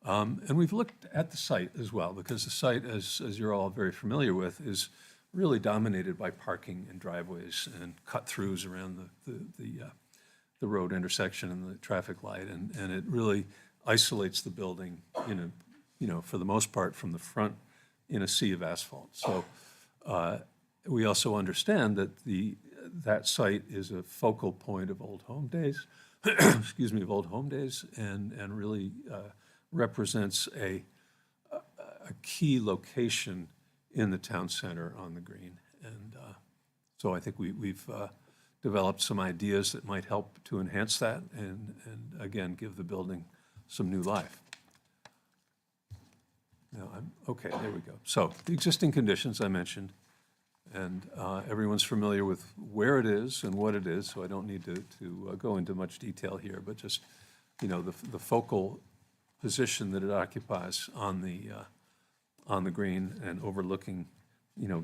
And we've looked at the site as well, because the site, as you're all very familiar with, is really dominated by parking and driveways and cut-throughs around the road intersection and the traffic light, and it really isolates the building for the most part from the front in a sea of asphalt. So we also understand that that site is a focal point of Old Home Days, of Old Home Days, and really represents a key location in the town center on the green. And so I think we've developed some ideas that might help to enhance that and again, give the building some new life. Now, okay, there we go. So the existing conditions I mentioned, and everyone's familiar with where it is and what it is, so I don't need to go into much detail here, but just, the focal position that it occupies on the green and overlooking,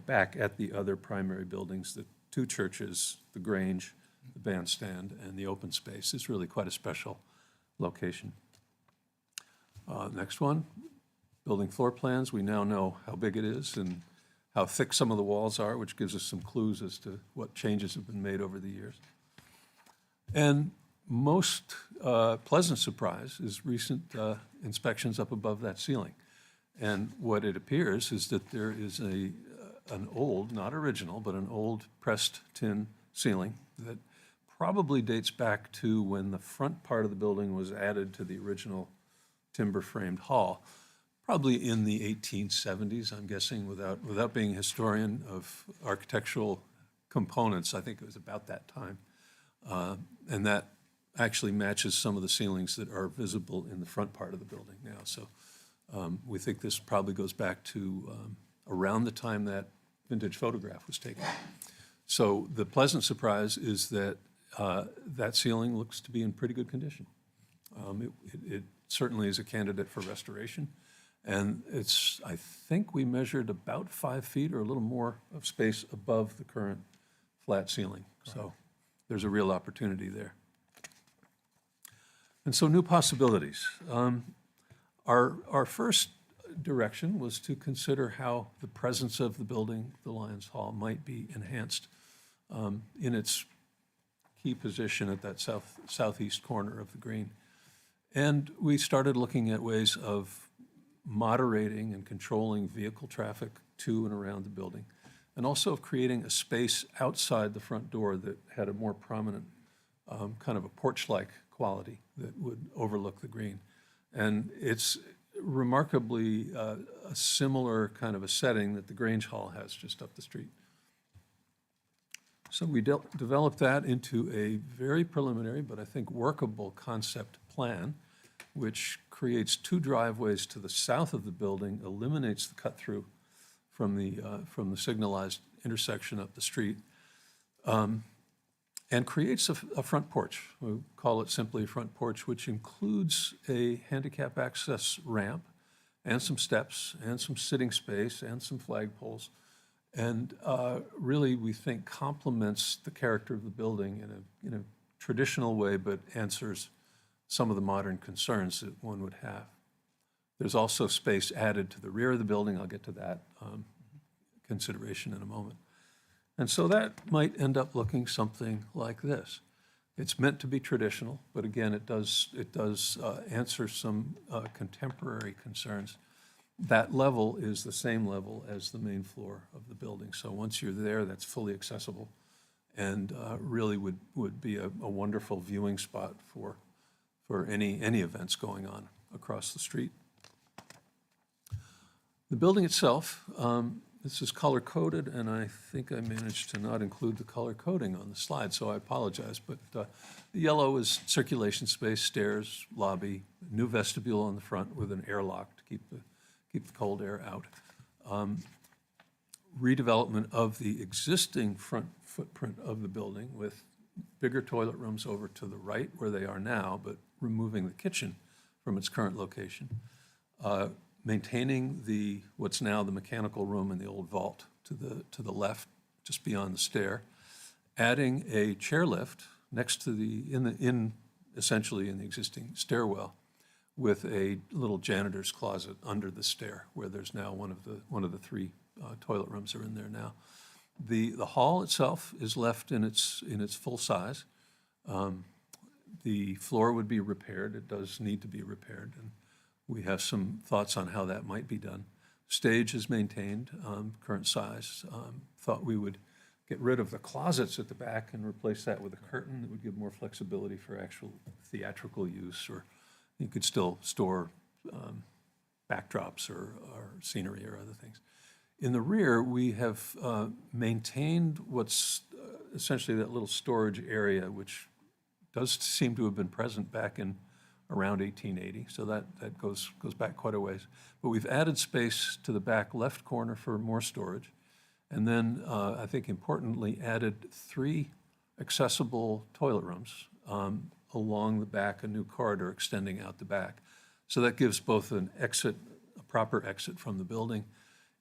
back at the other primary buildings, the two churches, the Grange, the bandstand, and the open space. It's really quite a special location. Next one, building floor plans. We now know how big it is and how thick some of the walls are, which gives us some clues as to what changes have been made over the years. And most pleasant surprise is recent inspections up above that ceiling. And what it appears is that there is an old, not original, but an old pressed tin ceiling that probably dates back to when the front part of the building was added to the original timber-framed hall, probably in the 1870s, I'm guessing, without being a historian of architectural components. I think it was about that time. And that actually matches some of the ceilings that are visible in the front part of the building now. So we think this probably goes back to around the time that vintage photograph was taken. So the pleasant surprise is that that ceiling looks to be in pretty good condition. It certainly is a candidate for restoration. And I think we measured about 5 feet or a little more of space above the current flat ceiling. So there's a real opportunity there. And so new possibilities. Our first direction was to consider how the presence of the building, the Lions Hall, might be enhanced in its key position at that southeast corner of the green. And we started looking at ways of moderating and controlling vehicle traffic to and around the building, and also of creating a space outside the front door that had a more prominent kind of a porch-like quality that would overlook the green. And it's remarkably a similar kind of a setting that the Grange Hall has just up the street. So we developed that into a very preliminary, but I think workable concept plan, which creates 2 driveways to the south of the building, eliminates the cut-through from the signalized intersection up the street, and creates a front porch. We call it simply a front porch, which includes a handicap access ramp and some steps and some sitting space and some flagpoles. And really, we think complements the character of the building in a traditional way, but answers some of the modern concerns that one would have. There's also space added to the rear of the building. I'll get to that consideration in a moment. And so that might end up looking something like this. It's meant to be traditional, but again, it does answer some contemporary concerns. That level is the same level as the main floor of the building. So once you're there, that's fully accessible and really would be a wonderful viewing spot for any events going on across the street. The building itself, this is color-coded, and I think I managed to not include the color coding on the slide, so I apologize. But the yellow is circulation space, stairs, lobby, new vestibule on the front with an airlock to keep the cold air out. Redevelopment of the existing front footprint of the building with bigger toilet rooms over to the right where they are now, but removing the kitchen from its current location. Maintaining what's now the mechanical room in the old vault to the left, just beyond the stair. Adding a chairlift next to essentially in the existing stairwell, with a little janitor's closet under the stair, where there's now one of the 3 toilet rooms are in there now. The hall itself is left in its full size. The floor would be repaired. It does need to be repaired, and we have some thoughts on how that might be done. Stage is maintained, current size. Thought we would get rid of the closets at the back and replace that with a curtain that would give more flexibility for actual theatrical use, or you could still store backdrops or scenery or other things. In the rear, we have maintained what's essentially that little storage area, which does seem to have been present back in around 1880, so that goes back quite a ways. But we've added space to the back left corner for more storage, and then I think importantly added 3 accessible toilet rooms along the back, a new corridor extending out the back. So that gives both an exit, a proper exit from the building.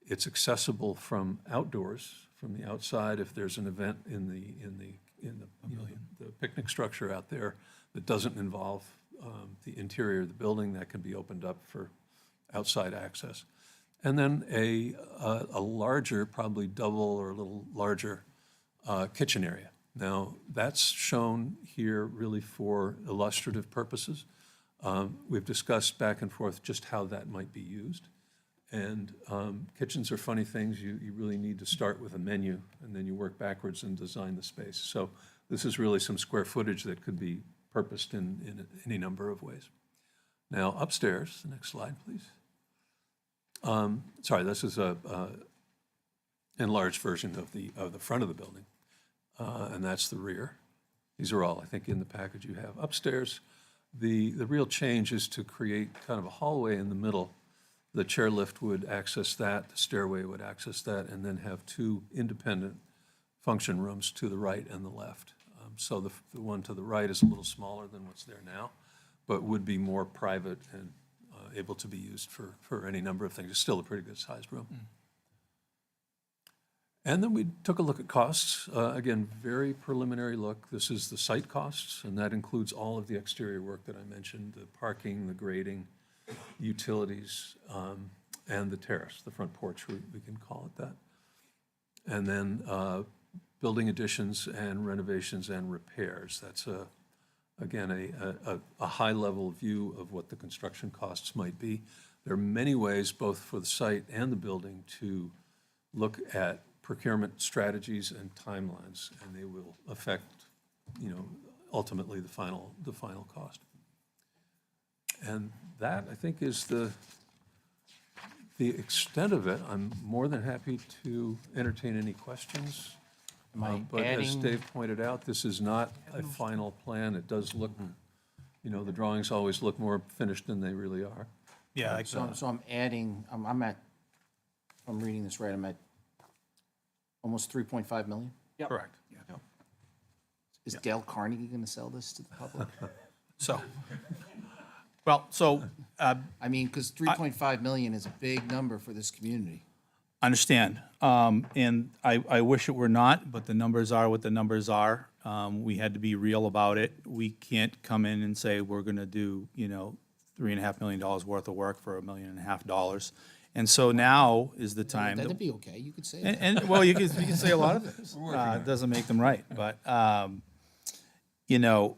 It's accessible from outdoors, from the outside, if there's an event in the you know, the picnic structure out there that doesn't involve the interior of the building, that can be opened up for outside access. And then a larger, probably double or a little larger kitchen area. Now, that's shown here really for illustrative purposes. We've discussed back and forth just how that might be used. And kitchens are funny things. You really need to start with a menu, and then you work backwards and design the space. So this is really some square footage that could be purposed in any number of ways. Now, upstairs, the next slide, please. Sorry, this is a enlarged version of the front of the building, and that's the rear. These are all, I think, in the package you have. Upstairs, the real change is to create kind of a hallway in the middle. The chairlift would access that, the stairway would access that, and then have two independent function rooms to the right and the left. So the one to the right is a little smaller than what's there now, but would be more private and able to be used for any number of things. It's still a pretty good-sized room. And then we took a look at costs. Again, very preliminary look. This is the site costs, and that includes all of the exterior work that I mentioned, the parking, the grading, utilities, and the terrace, the front porch, we can call it that. And then building additions and renovations and repairs. That's, again, a high-level view of what the construction costs might be. There are many ways, both for the site and the building, to look at procurement strategies and timelines, and they will affect, you know, ultimately the final cost. And that, I think, is the extent of it. I'm more than happy to entertain any questions. But as Dave pointed out, this is not a final plan. It does look, you know, the drawings always look more finished than they really are. Yeah, So I'm adding, I'm at, if I'm reading this right, I'm at almost 3.5 million? correct. Is Dale Carnegie going to sell this to the public? So, I mean, because 3.5 million is a big number for this community. understand. And I wish it were not, but the numbers are what the numbers are. We had to be real about it. We can't come in and say we're going to do, you know, $3.5 million worth of work for $1.5 million. And so now is the time. That'd be okay, you could say And, that. and well, you can say a lot of things. It doesn't make them right, but you know,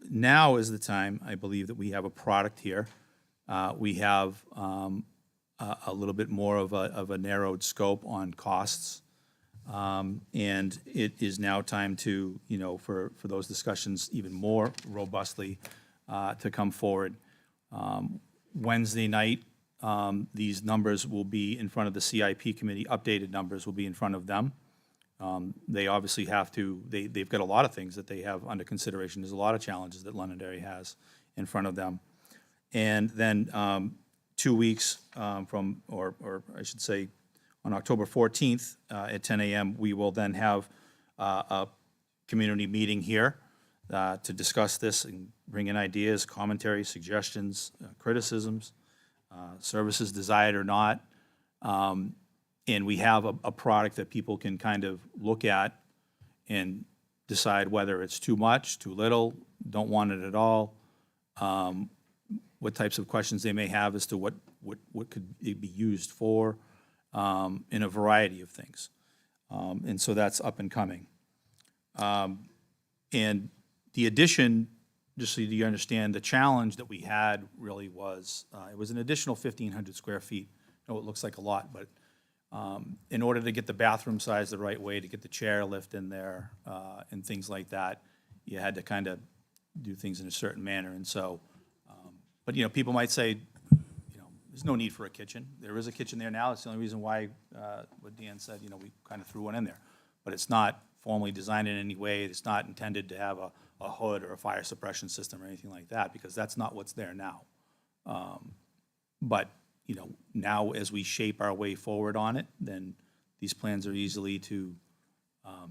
now is the time. I believe that we have a product here. We have a little bit more of a narrowed scope on costs, and it is now time to, you know, for those discussions even more robustly to come forward. Wednesday night, these numbers will be in front of the CIP committee, updated numbers will be in front of them. They obviously have to, they've got a lot of things that they have under consideration. There's a lot of challenges that Londonderry has in front of them. And then 2 weeks from, or I should say, on October 14th at 10 a.m., we will then have a community meeting here to discuss this and bring in ideas, commentary, suggestions, criticisms, services desired or not. And we have a product that people can kind of look at and decide whether it's too much, too little, don't want it at all, what types of questions they may have as to what could it be used for, in a variety of things. And so that's up and coming. And the addition, just so you understand, the challenge that we had really was, it was an additional 1,500 square feet. I know it looks like a lot, but in order to get the bathroom size the right way, to get the chair lift in there and things like that, you had to kind of do things in a certain manner. And so, but you know, people might say, you know, there's no need for a kitchen. There is a kitchen there now. It's the only reason why, what Dan said, you know, we kind of threw one in there. But it's not formally designed in any way. It's not intended to have a hood or a fire suppression system or anything like that, because that's not what's there now. But, you know, now as we shape our way forward on it, then these plans are easily to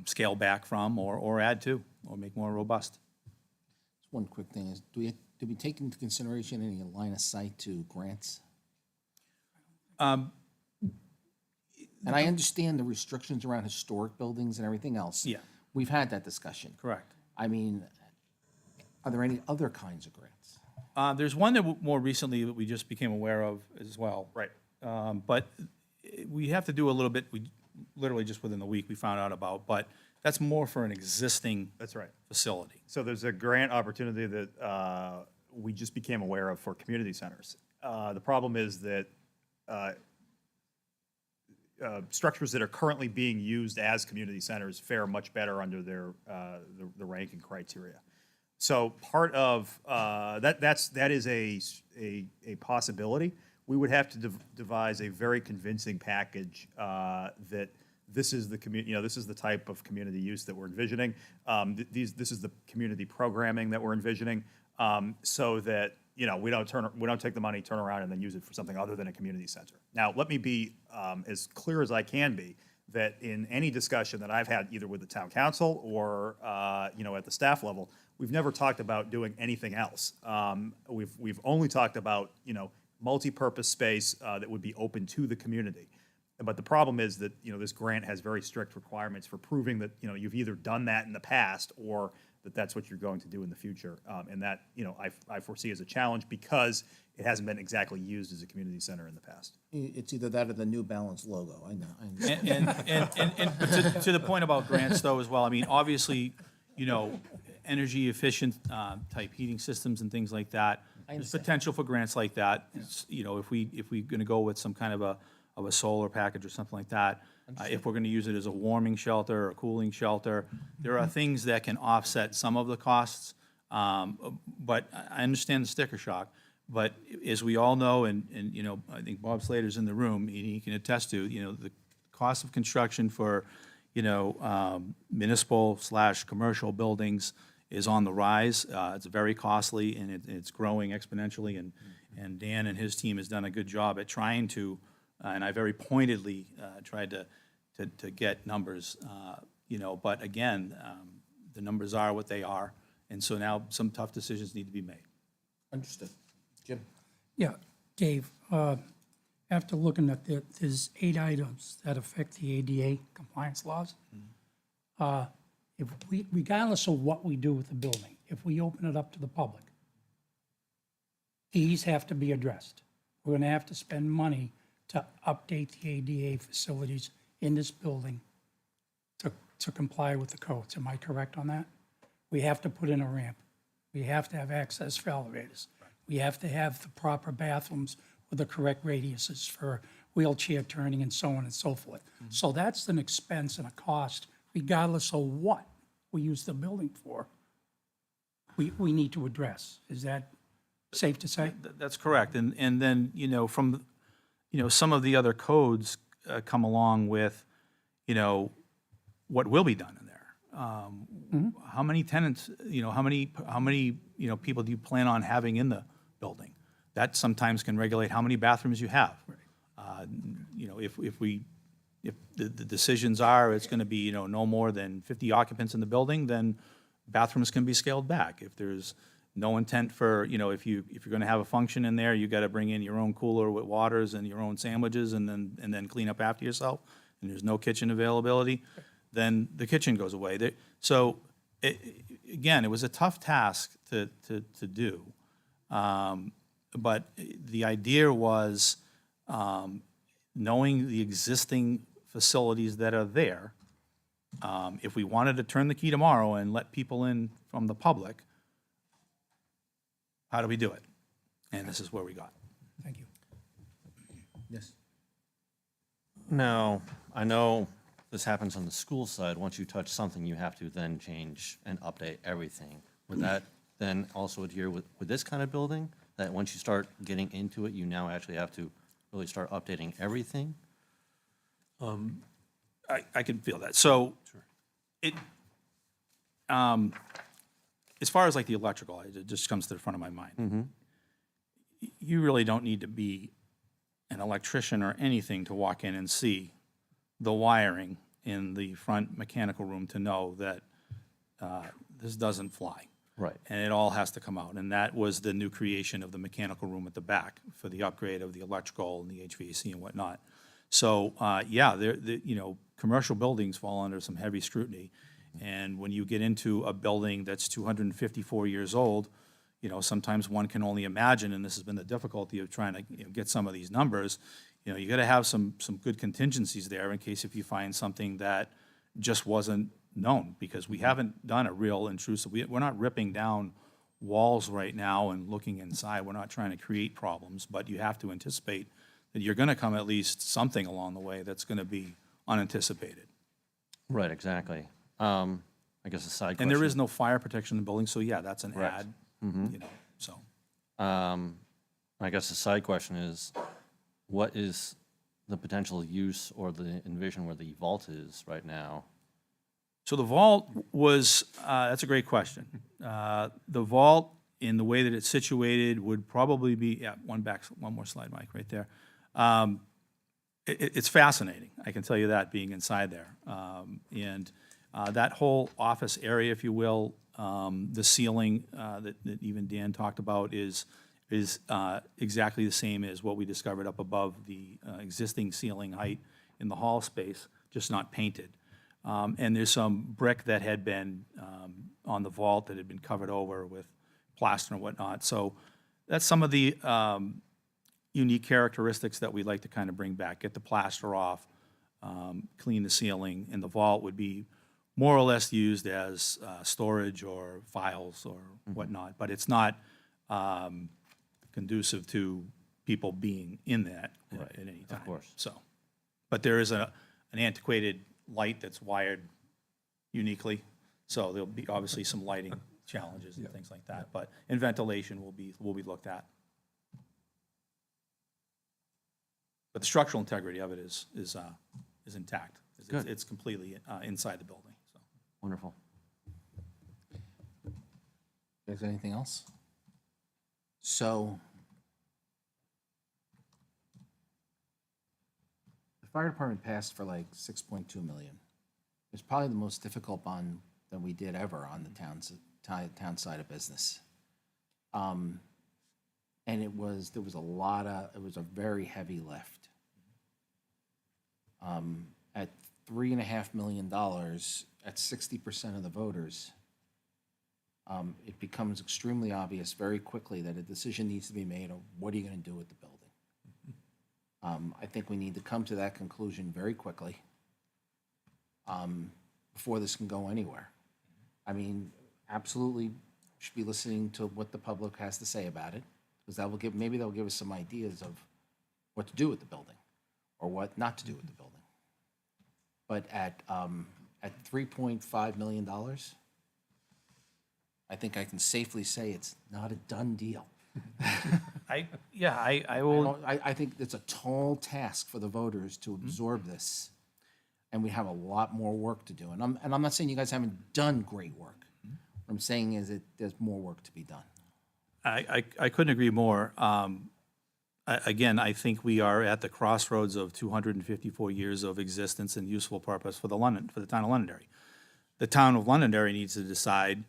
scale back from or add to or make more robust. One quick thing is, do did we take into consideration any line of sight to grants? And I understand the restrictions around historic buildings and everything else. Yeah. We've had that discussion. Correct. I mean, are there any other kinds of grants? There's one that more recently that we just became aware of as well. Right. But we have to do a little bit, we literally just within the week we found out about, but that's more for an existing That's right. facility. So there's a grant opportunity that we just became aware of for community centers. The problem is that structures that are currently being used as community centers fare much better under their the ranking criteria. So part of that is a possibility. We would have to devise a very convincing package that this is the this is the type of community use that we're envisioning. This is the community programming that we're envisioning, so that we don't take the money, turn around, and then use it for something other than a community center. Now, let me be as clear as I can be that in any discussion that I've had either with the town council or at the staff level, we've never talked about doing anything else. We've only talked about multi-purpose space that would be open to the community. But the problem is that this grant has very strict requirements for proving that you've either done that in the past or that that's what you're going to do in the future. And that I foresee as a challenge because it hasn't been exactly used as a community center in the past. It's either that or the New Balance logo. I know. But to the point about grants though as well, I mean, obviously, energy efficient type heating systems and things like that. There's potential for grants like that. It's, if we're going to go with some kind of a solar package or something like that, if we're going to use it as a warming shelter or a cooling shelter, there are things that can offset some of the costs. But I understand the sticker shock. But as we all know, and I think Bob Slater's in the room, and he can attest to, the cost of construction for, municipal/commercial buildings is on the rise. It's very costly and it's growing exponentially. And Dan and his team has done a good job at trying to, and I very pointedly tried to get numbers, but again, the numbers are what they are. And so now some tough decisions need to be made. Understood. Jim? Yeah, Dave, after looking at there's 8 items that affect the ADA compliance laws. Regardless of what we do with the building, if we open it up to the public, these have to be addressed. We're gonna have to spend money to update the ADA facilities in this building to comply with the codes. Am I correct on that? We have to put in a ramp. We have to have access for elevators. We have to have the proper bathrooms with the correct radiuses for wheelchair turning and so on and so forth. So that's an expense and a cost, regardless of what we use the building for, we need to address. Is that safe to say? That's correct. And then, from, some of the other codes come along with, what will be done in there. How many tenants, how many people do you plan on having in the building? That sometimes can regulate how many bathrooms you have. If the decisions are it's going to be, no more than 50 occupants in the building, then bathrooms can be scaled back. If there's no intent for, if you're going to have a function in there, you got to bring in your own cooler with waters and your own sandwiches and then clean up after yourself, and there's no kitchen availability, then the kitchen goes away. So again, it was a tough task to do. But the idea was knowing the existing facilities that are there. If we wanted to turn the key tomorrow and let people in from the public, how do we do it? And this is where we got. Thank you. Yes. Now, I know this happens on the school side. Once you touch something, you have to then change and update everything. Would that then also adhere with this kind of building? That once you start getting into it, you now actually have to really start updating everything? I can feel that. So it, as far as like the electrical, it just comes to the front of my mind. You really don't need to be an electrician or anything to walk in and see the wiring in the front mechanical room to know that this doesn't fly. Right. And it all has to come out. And that was the new creation of the mechanical room at the back for the upgrade of the electrical and the HVAC and whatnot. So, yeah, commercial buildings fall under some heavy scrutiny. And when you get into a building that's 254 years old, sometimes one can only imagine, and this has been the difficulty of trying to get some of these numbers, you got to have some good contingencies there in case if you find something that just wasn't known, because we haven't done a real intrusive, we're not ripping down walls right now and looking inside. We're not trying to create problems, but you have to anticipate that you're going to come at least something along the way that's going to be unanticipated. Right, exactly. I guess a side question. And there is no fire protection in the building, so yeah, that's an Correct. add, so. I guess the side question is, what is the potential use or the envision where the vault is right now? So the vault was, that's a great question. The vault, in the way that it's situated, would probably be, one more slide, Mike, right there. It's fascinating, I can tell you that, being inside there. And that whole office area, if you will, the ceiling that even Dan talked about is exactly the same as what we discovered up above the existing ceiling height in the hall space, just not painted. And there's some brick that had been on the vault that had been covered over with plaster and whatnot. So that's some of the unique characteristics that we'd like to kind of bring back. Get the plaster off, clean the ceiling, and the vault would be more or less used as storage or files or whatnot. But it's not conducive to people being in that at any time. Of course. So, but there is an antiquated light that's wired uniquely, so there'll be obviously some lighting challenges and things like that. But and ventilation will be looked at. But the structural integrity of it is intact. Good. It's completely inside the building. So. Wonderful. Is there anything else? So, the fire department passed for like 6.2 million. It's probably the most difficult bond that we did ever on the town side of business. And there was a very heavy lift. At $3.5 million, at 60% of the voters, it becomes extremely obvious very quickly that a decision needs to be made of what are you going to do with the building. I think we need to come to that conclusion very quickly before this can go anywhere. I mean, absolutely should be listening to what the public has to say about it, because that will maybe they'll give us some ideas of what to do with the building or what not to do with the building. But at $3.5 million, I think I can safely say it's not a done deal. I will. I think it's a tall task for the voters to absorb this, and we have a lot more work to do. And I'm not saying you guys haven't done great work. What I'm saying is that there's more work to be done. I couldn't agree more. Again, I think we are at the crossroads of 254 years of existence and useful purpose for the town of Londonderry. The town of Londonderry needs to decide,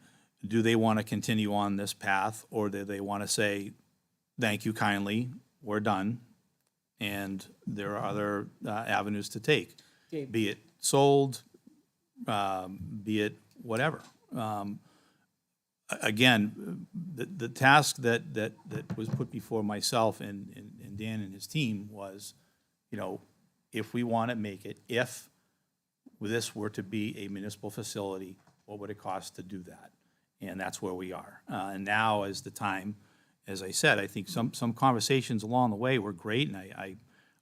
do they want to continue on this path, or do they want to say, thank you kindly, we're done, and there are other avenues to take, be it sold, be it whatever. Again, the task that was put before myself and Dan and his team was, if we want to make it, if this were to be a municipal facility, what would it cost to do that? And that's where we are. And now is the time, as I said, I think some conversations along the way were great, and I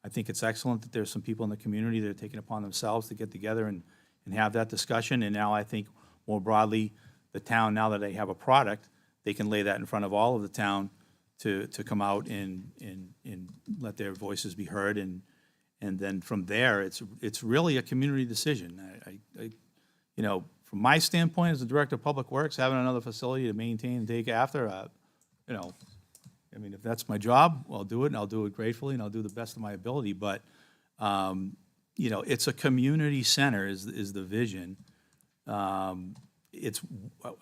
think it's excellent that there's some people in the community that are taking upon themselves to get together and have that discussion. And now I think more broadly, the town, now that they have a product, they can lay that in front of all of the town to come out and let their voices be heard. And then from there, it's really a community decision. From my standpoint as the Director of Public Works, having another facility to maintain and take after, if that's my job, I'll do it, and I'll do it gratefully, and I'll do the best of my ability. But, it's a community center is the vision. it's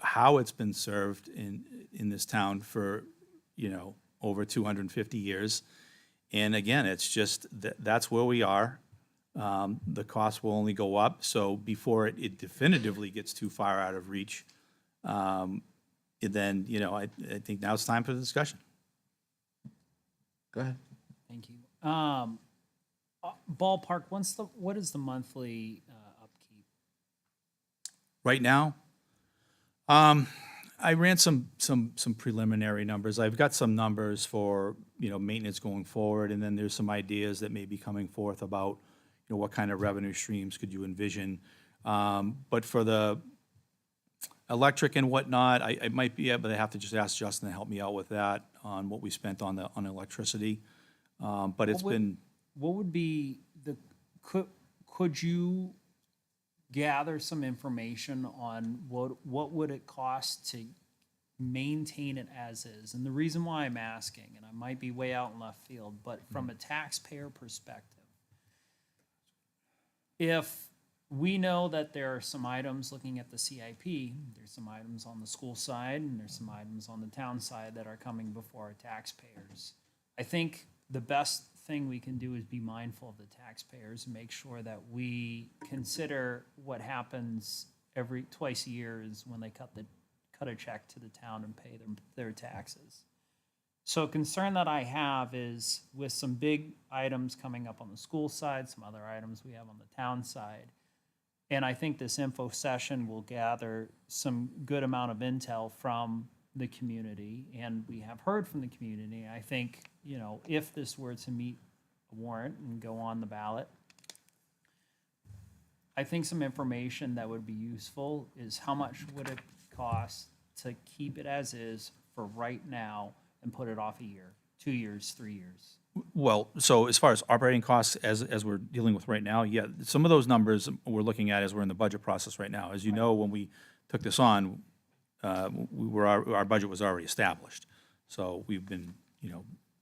how it's been served in this town for, over 250 years. And again, it's just, that's where we are. The cost will only go up, so before it definitively gets too far out of reach, then, I think now it's time for the discussion. Go ahead. Thank you. Ballpark, what is the monthly upkeep? Right now, I ran some preliminary numbers. I've got some numbers for, maintenance going forward, and then there's some ideas that may be coming forth about, what kind of revenue streams could you envision? But for the electric and whatnot, I might be able to have to just ask Justin to help me out with that on what we spent on electricity. But it's been, What would be could you gather some information on what would it cost to maintain it as is? And the reason why I'm asking, and I might be way out in left field, but from a taxpayer perspective, if we know that there are some items looking at the CIP, there's some items on the school side, and there's some items on the town side that are coming before our taxpayers. I think the best thing we can do is be mindful of the taxpayers and make sure that we consider what happens twice a year is when they cut a check to the town and pay their taxes. So a concern that I have is with some big items coming up on the school side, some other items we have on the town side. And I think this info session will gather some good amount of intel from the community, and we have heard from the community. I think, if this were to meet a warrant and go on the ballot, I think some information that would be useful is how much would it cost to keep it as is for right now and put it off a year, 2 years, 3 years? well, so as far as operating costs, as we're dealing with right now, yeah, some of those numbers we're looking at as we're in the budget process right now. As you know, when we took this on, our budget was already established. So we've been,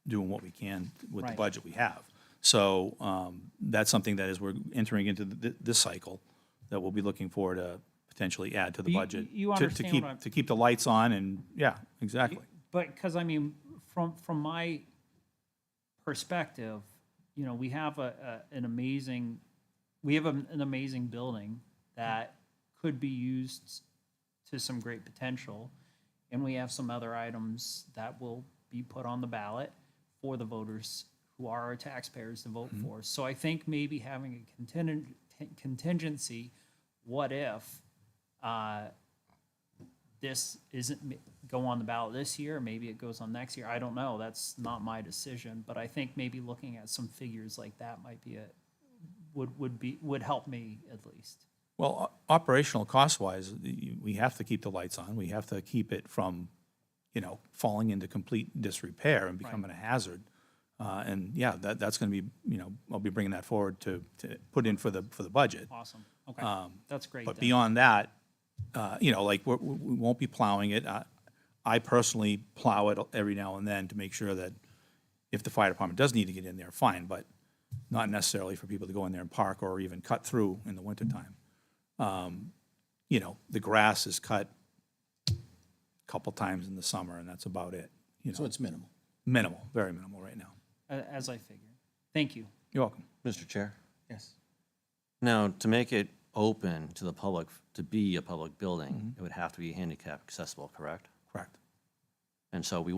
doing what we can with the Right. budget we have. So that's something that as we're entering into this cycle, that we'll be looking for to potentially add to the You- budget. you to understand keep what I'm- To keep the lights on and, yeah, exactly. But, because from my perspective, we have an amazing building that could be used to some great potential, and we have some other items that will be put on the ballot for the voters who are our taxpayers to vote for. So I think maybe having a contingency, what if this isn't go on the ballot this year, maybe it goes on next year. I don't know. That's not my decision. But I think maybe looking at some figures like that might be would help me at least. Well, operational cost-wise, we have to keep the lights on. We have to keep it from, falling into complete disrepair and becoming a hazard. And yeah, that's going to be, I'll be bringing that forward to put in for the budget. Awesome. Okay, that's great. But then. beyond that, like we won't be plowing it. I personally plow it every now and then to make sure that if the fire department does need to get in there, fine, but not necessarily for people to go in there and park or even cut through in the wintertime. The grass is cut a couple times in the summer, and that's about it. So it's minimal. Minimal, very minimal right now. As I figured. Thank you. You're welcome. Mr. Chair? Yes. Now, to make it open to the public, to be a public building, it would have to be handicap accessible, correct? Correct. And so we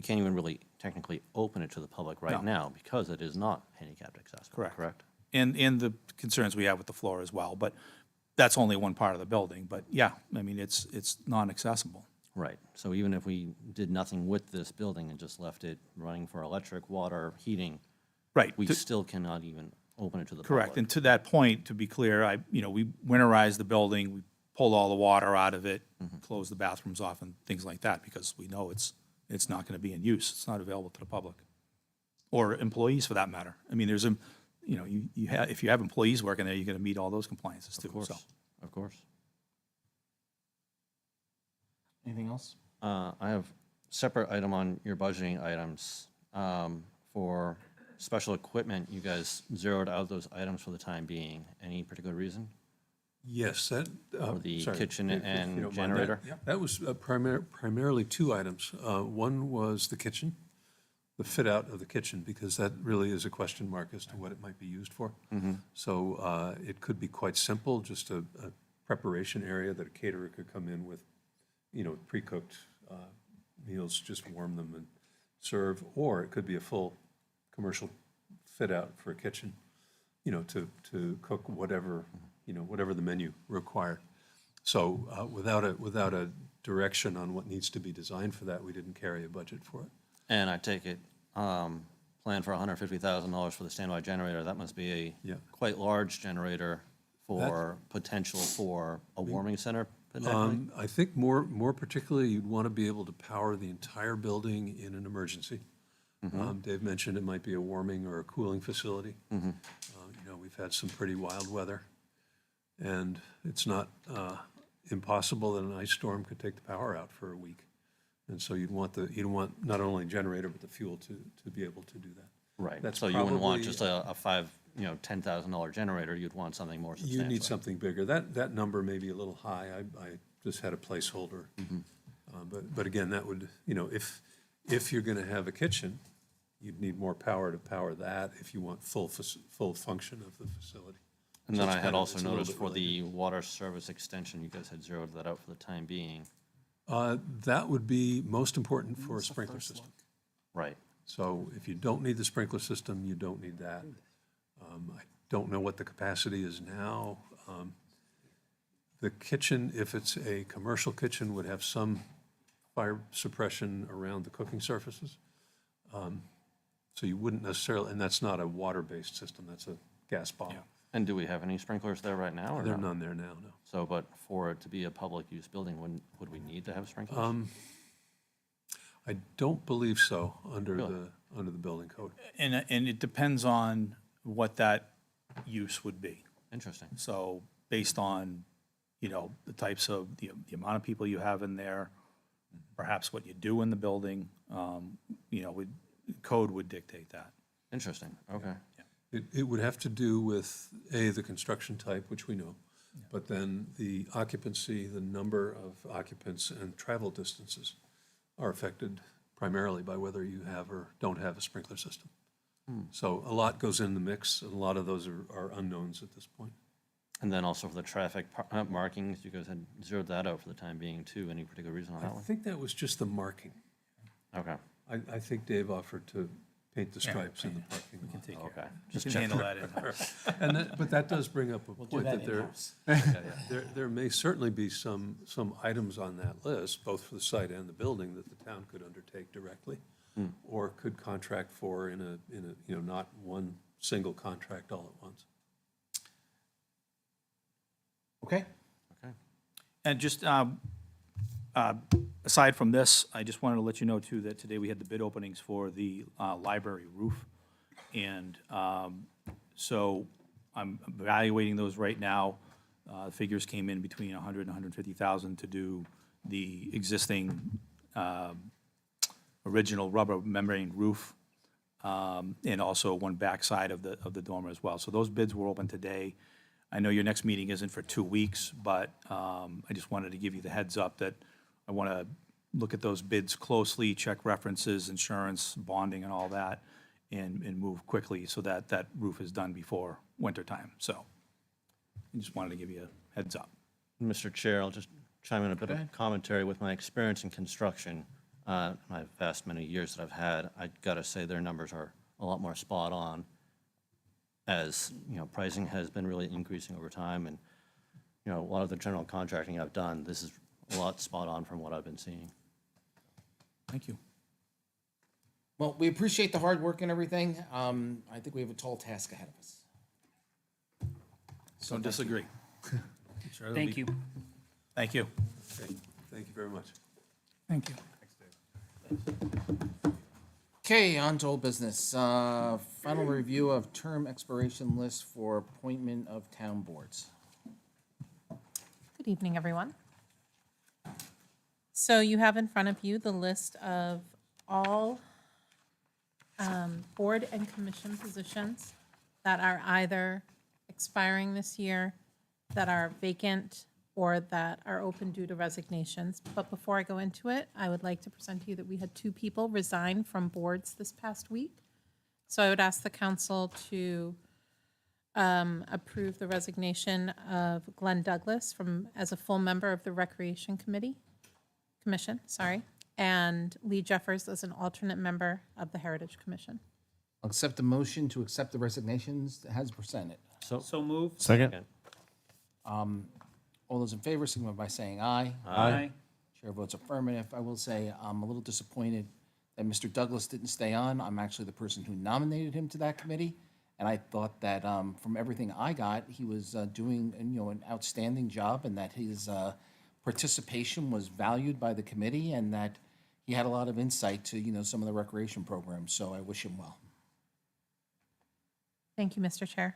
can't even really technically open it to the public No. right now because it is not handicapped accessible, Correct. correct? And the concerns we have with the floor as well, but that's only one part of the building. But yeah, I mean, it's non-accessible. Right. So even if we did nothing with this building and just left it running for electric, water, heating, Right. we still cannot even open it to the public. Correct. And to that point, to be clear, we winterized the building, we pulled all the water out of it, closed the bathrooms off and things like that, because we know it's not going to be in use. It's not available to the public or employees for that matter. I mean, there's if you have employees working there, you're going to meet all those compliances too. Of course, So, of course. Anything else? I have separate item on your budgeting items. For special equipment, you guys zeroed out those items for the time being. Any particular reason? Yes, that. For the sorry, kitchen if you and don't mind, generator? That was primarily two items. One was the kitchen, the fit out of the kitchen, because that really is a question mark as to what it might be used for. So it could be quite simple, just a preparation area that a caterer could come in with, pre-cooked meals, just warm them and serve, or it could be a full commercial fit out for a kitchen, to cook whatever, whatever the menu required. So without a direction on what needs to be designed for that, we didn't carry a budget for it. And I take it, plan for $150,000 for the standby generator. That must be a Yeah. quite large generator for potential for a warming center, potentially? I think more particularly, you'd want to be able to power the entire building in an emergency. Dave mentioned it might be a warming or a cooling facility. We've had some pretty wild weather, and it's not impossible that an ice storm could take the power out for a week. And so you'd want not only generator, but the fuel to be able to do that. Right, That's so you wouldn't want probably- just a $10,000 generator, you'd want something more substantial. You need something bigger. That number may be a little high. I just had a placeholder. But again, that would, if you're going to have a kitchen, you'd need more power to power that if you want full function of the facility. And So then it's I had kind of- also it's a little noticed bit for the related. water service extension, you guys had zeroed that out for the time being. That would be most important for a sprinkler system. Right. So if you don't need the sprinkler system, you don't need that. I don't know what the capacity is now. The kitchen, if it's a commercial kitchen, would have some fire suppression around the cooking surfaces. So you wouldn't necessarily, and that's not a water-based system, that's a gas bomb. And do we have any sprinklers there right now, or There are no? none there now, no. So, but for it to be a public use building, would we need to have sprinklers? I don't believe so under Really? the building code. And it depends on what that use would be. Interesting. So based on, the types of, the amount of people you have in there, perhaps what you do in the building, code would dictate that. Interesting, okay. It would have to do with, the construction type, which we know, but then the occupancy, the number of occupants and travel distances are affected primarily by whether you have or don't have a sprinkler system. So a lot goes in the mix, and a lot of those are unknowns at this point. And then also for the traffic markings, you guys had zeroed that out for the time being too. Any particular reason on I that one? think that was just the marking. Okay, I think Dave offered to paint the stripes in the parking lot. Take care. okay. You Just can checking. handle that in-house. But that does bring up a point that that there may certainly be some items on that list, both for the site and the building, that the town could undertake directly, or could contract for in a, not one single contract all at once. Okay. Okay. And just aside from this, I just wanted to let you know too that today we had the bid openings for the library roof. And so I'm evaluating those right now. Figures came in between 100 and 150,000 to do the existing original rubber membrane roof, and also one backside of the dormer as well. So those bids were open today. I know your next meeting isn't for 2 weeks, but I just wanted to give you the heads up that I want to look at those bids closely, check references, insurance, bonding, and all that, and move quickly so that that roof is done before wintertime. So I just wanted to give you a heads up. Mr. Chair, I'll just chime in a bit of commentary with my experience in construction. My vast many years that I've had, I gotta say their numbers are a lot more spot on, as, pricing has been really increasing over time, and, a lot of the general contracting I've done, this is a lot spot on from what I've been seeing. Thank you. Well, we appreciate the hard work and everything. I think we have a tall task ahead of us. Don't disagree. Thank you. Thank you. Okay, thank you very much. Thank you. Okay, on to old business. Final review of term expiration list for appointment of town boards. Good evening, everyone. So you have in front of you the list of all board and commission positions that are either expiring this year that are vacant or that are open due to resignations. But before I go into it, I would like to present to you that we had 2 people resign from boards this past week. So I would ask the council to approve the resignation of Glenn Douglas as a full member of the Recreation Commission, and Lee Jeffers as an alternate member of the Heritage Commission. I'll accept the motion to accept the resignations as presented. So moved. Second? All those in favor, signify by saying aye. Aye. Chair votes affirmative. I will say I'm a little disappointed that Mr. Douglas didn't stay on. I'm actually the person who nominated him to that committee. And I thought that from everything I got, he was doing, an outstanding job, and that his participation was valued by the committee, and that he had a lot of insight to, some of the recreation programs. So I wish him well. Thank you, Mr. Chair.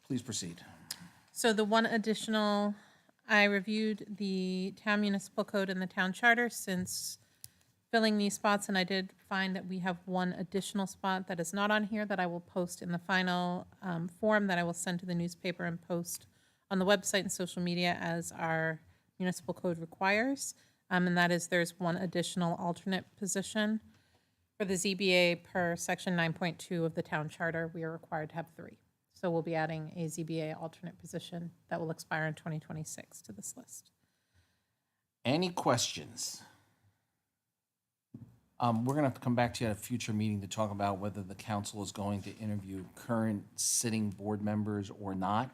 Please proceed. So the one additional, I reviewed the town municipal code and the town charter since filling these spots, and I did find that we have one additional spot that is not on here that I will post in the final form that I will send to the newspaper and post on the website and social media as our municipal code requires. And that is there's one additional alternate position for the ZBA per section 9.2 of the town charter. We are required to have 3. So we'll be adding a ZBA alternate position that will expire in 2026 to this list. Any questions? We're going to have to come back to you at a future meeting to talk about whether the council is going to interview current sitting board members or not.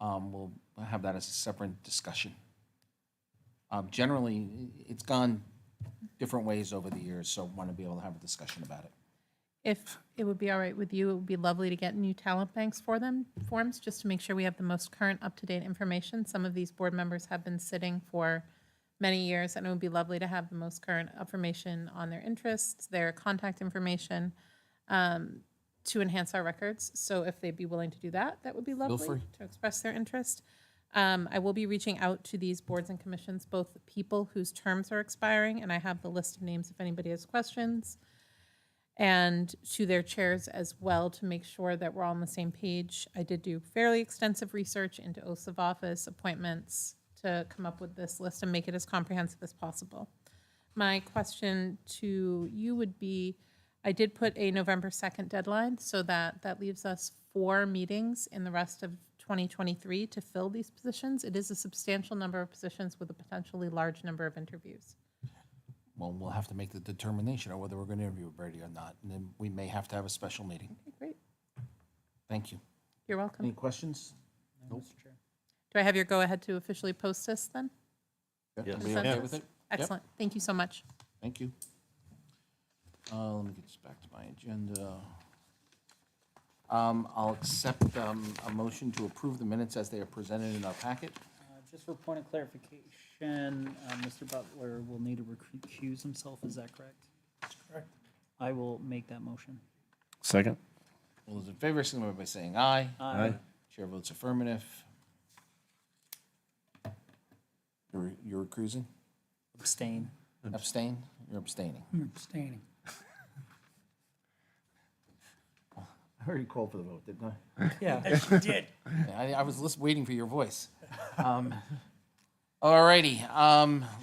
We'll have that as a separate discussion. Generally, it's gone different ways over the years, so want to be able to have a discussion about it. If it would be all right with you, it would be lovely to get new talent banks forms, just to make sure we have the most current, up-to-date information. Some of these board members have been sitting for many years, and it would be lovely to have the most current information on their interests, their contact information, to enhance our records. So if they'd be willing to do that, that would be lovely free. to express their interest. I will be reaching out to these boards and commissions, both the people whose terms are expiring, and I have the list of names if anybody has questions, and to their chairs as well, to make sure that we're all on the same page. I did do fairly extensive research into oaths of office, appointments, to come up with this list and make it as comprehensive as possible. My question to you would be, I did put a November 2nd deadline, so that leaves us 4 meetings in the rest of 2023 to fill these positions. It is a substantial number of positions with a potentially large number of interviews. Well, we'll have to make the determination of whether we're going to interview Brady or not, and then we may have to have a special meeting. Okay, great. Thank you. You're welcome. Any questions? No, Mr. Chair. Do I have your go-ahead to officially post this then? Yes. Everybody okay with it? Yep. Excellent. Thank you so much. Thank you. Let me get this back to my agenda. I'll accept a motion to approve the minutes as they are presented in our packet. Just for point of clarification, Mr. Butler will need to recuse himself, is that correct? That's correct. I will make that motion. Second? All those in favor, signify by saying aye. Aye. Chair votes affirmative. You're recusing? Abstain. Abstain? You're abstaining. I'm abstaining. I already called for the vote, didn't I? Yeah. Yes, you did. Yeah, I was waiting for your voice. All righty,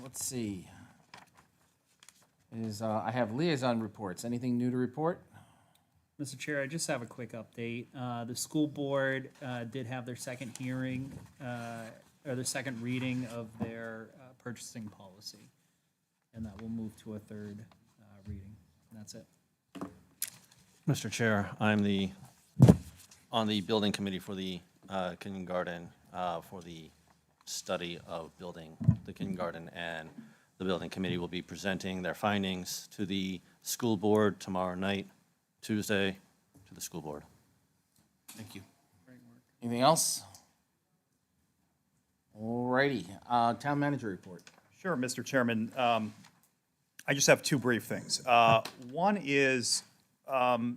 let's see. I have liaison reports. Anything new to report? Mr. Chair, I just have a quick update. The school board did have their second hearing, or their second reading of their purchasing policy. And that will move to a third reading. And that's it. Mr. Chair, I'm on the building committee for the kindergarten, for the study of building the kindergarten, and the building committee will be presenting their findings to the school board tomorrow night, Tuesday, to the school board. Thank you. Anything else? All righty, town manager report. Sure, Mr. Chairman. I just have 2 brief things. One is, I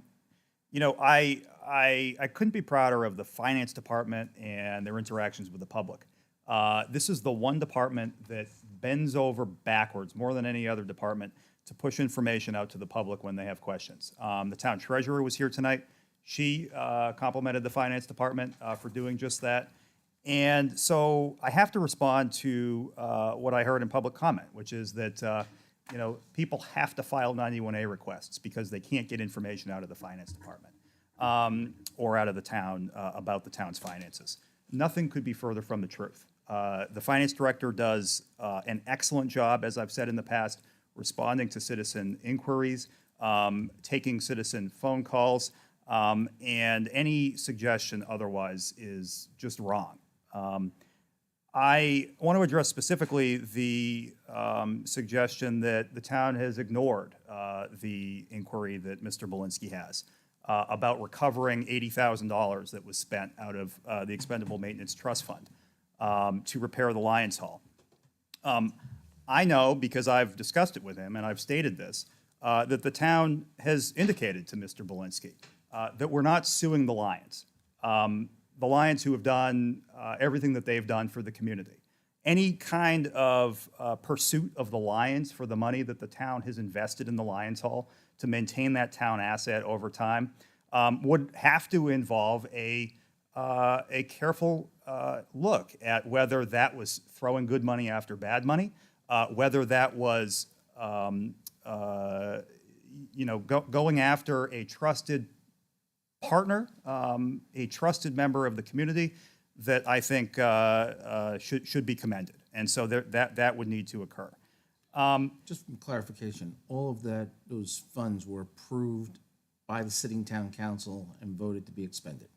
couldn't be prouder of the finance department and their interactions with the public. This is the one department that bends over backwards more than any other department to push information out to the public when they have questions. The town treasurer was here tonight. She complimented the finance department for doing just that. And so I have to respond to what I heard in public comment, which is that people have to file 91A requests because they can't get information out of the finance department or out of the town about the town's finances. Nothing could be further from the truth. The finance director does an excellent job, as I've said in the past, responding to citizen inquiries, taking citizen phone calls, and any suggestion otherwise is just wrong. I want to address specifically the suggestion that the town has ignored the inquiry that Mr. Belinsky has about recovering $80,000 that was spent out of the Expendable Maintenance Trust Fund to repair the Lions Hall. I know, because I've discussed it with him and I've stated this, that the town has indicated to Mr. Belinsky that we're not suing the Lions. The Lions who have done everything that they've done for the community. Any kind of pursuit of the Lions for the money that the town has invested in the Lions Hall to maintain that town asset over time would have to involve a careful look at whether that was throwing good money after bad money, whether that was going after a trusted partner, a trusted member of the community that I think should be commended. And so that would need to occur. Just for clarification, all of those funds were approved by the sitting town council and voted to be expended.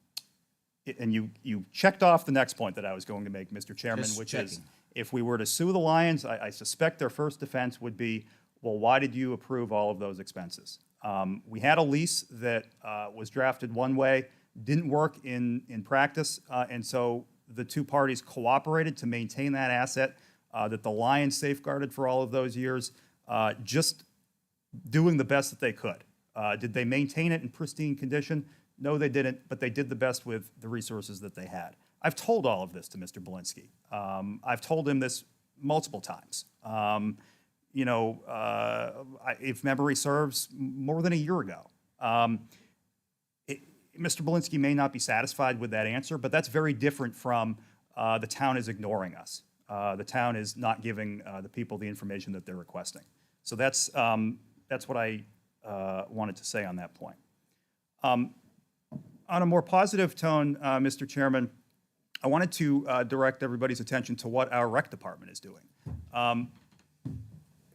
And you checked off the next point that I was going to make, Mr. Chairman, Just which is, checking. if we were to sue the Lions, I suspect their first defense would be, well, why did you approve all of those expenses? We had a lease that was drafted one way, didn't work in practice, and so the two parties cooperated to maintain that asset that the Lions safeguarded for all of those years, just doing the best that they could. Did they maintain it in pristine condition? No, they didn't, but they did the best with the resources that they had. I've told all of this to Mr. Belinsky. I've told him this multiple times. If memory serves, more than a year ago. Mr. Belinsky may not be satisfied with that answer, but that's very different from the town is ignoring us. The town is not giving the people the information that they're requesting. So that's what I wanted to say on that point. On a more positive tone, Mr. Chairman, I wanted to direct everybody's attention to what our rec department is doing.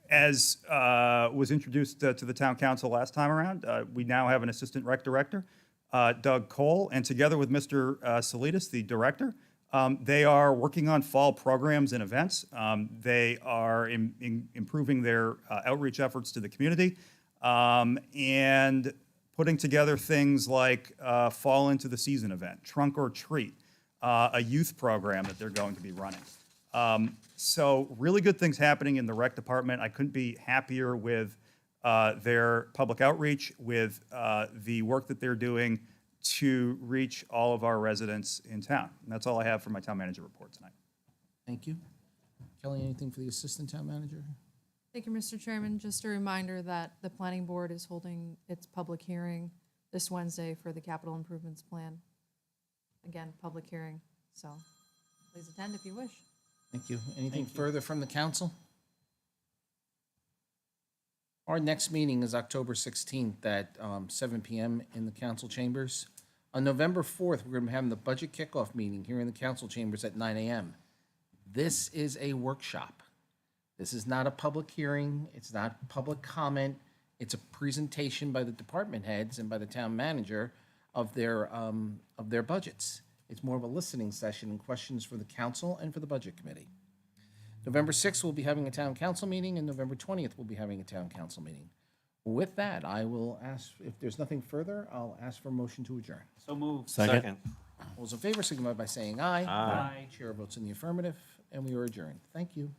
As was introduced to the town council last time around, we now have an assistant rec director, Doug Cole, and together with Mr. Salidas, the director, they are working on fall programs and events. They are improving their outreach efforts to the community and putting together things like Fall Into the Season event, Trunk or Treat, a youth program that they're going to be running. So really good things happening in the rec department. I couldn't be happier with their public outreach, with the work that they're doing to reach all of our residents in town. And that's all I have for my town manager report tonight. Thank you. Kelly, anything for the assistant town manager? Thank you, Mr. Chairman. Just a reminder that the planning board is holding its public hearing this Wednesday for the capital improvements plan. Again, public hearing, so please attend if you wish. Thank you. Anything further from the council? Our next meeting is October 16th at 7 p.m. in the council chambers. On November 4th, we're going to be having the budget kickoff meeting here in the council chambers at 9 a.m. This is a workshop. This is not a public hearing. It's not public comment. It's a presentation by the department heads and by the town manager of their budgets. It's more of a listening session and questions for the council and for the budget committee. November 6th, we'll be having a town council meeting, and November 20th, we'll be having a town council meeting. With that, I will ask, if there's nothing further, I'll ask for a motion to adjourn. So moved. Second. All those in favor signify by saying aye. Aye. Chair votes in the affirmative, and we are adjourned. Thank you.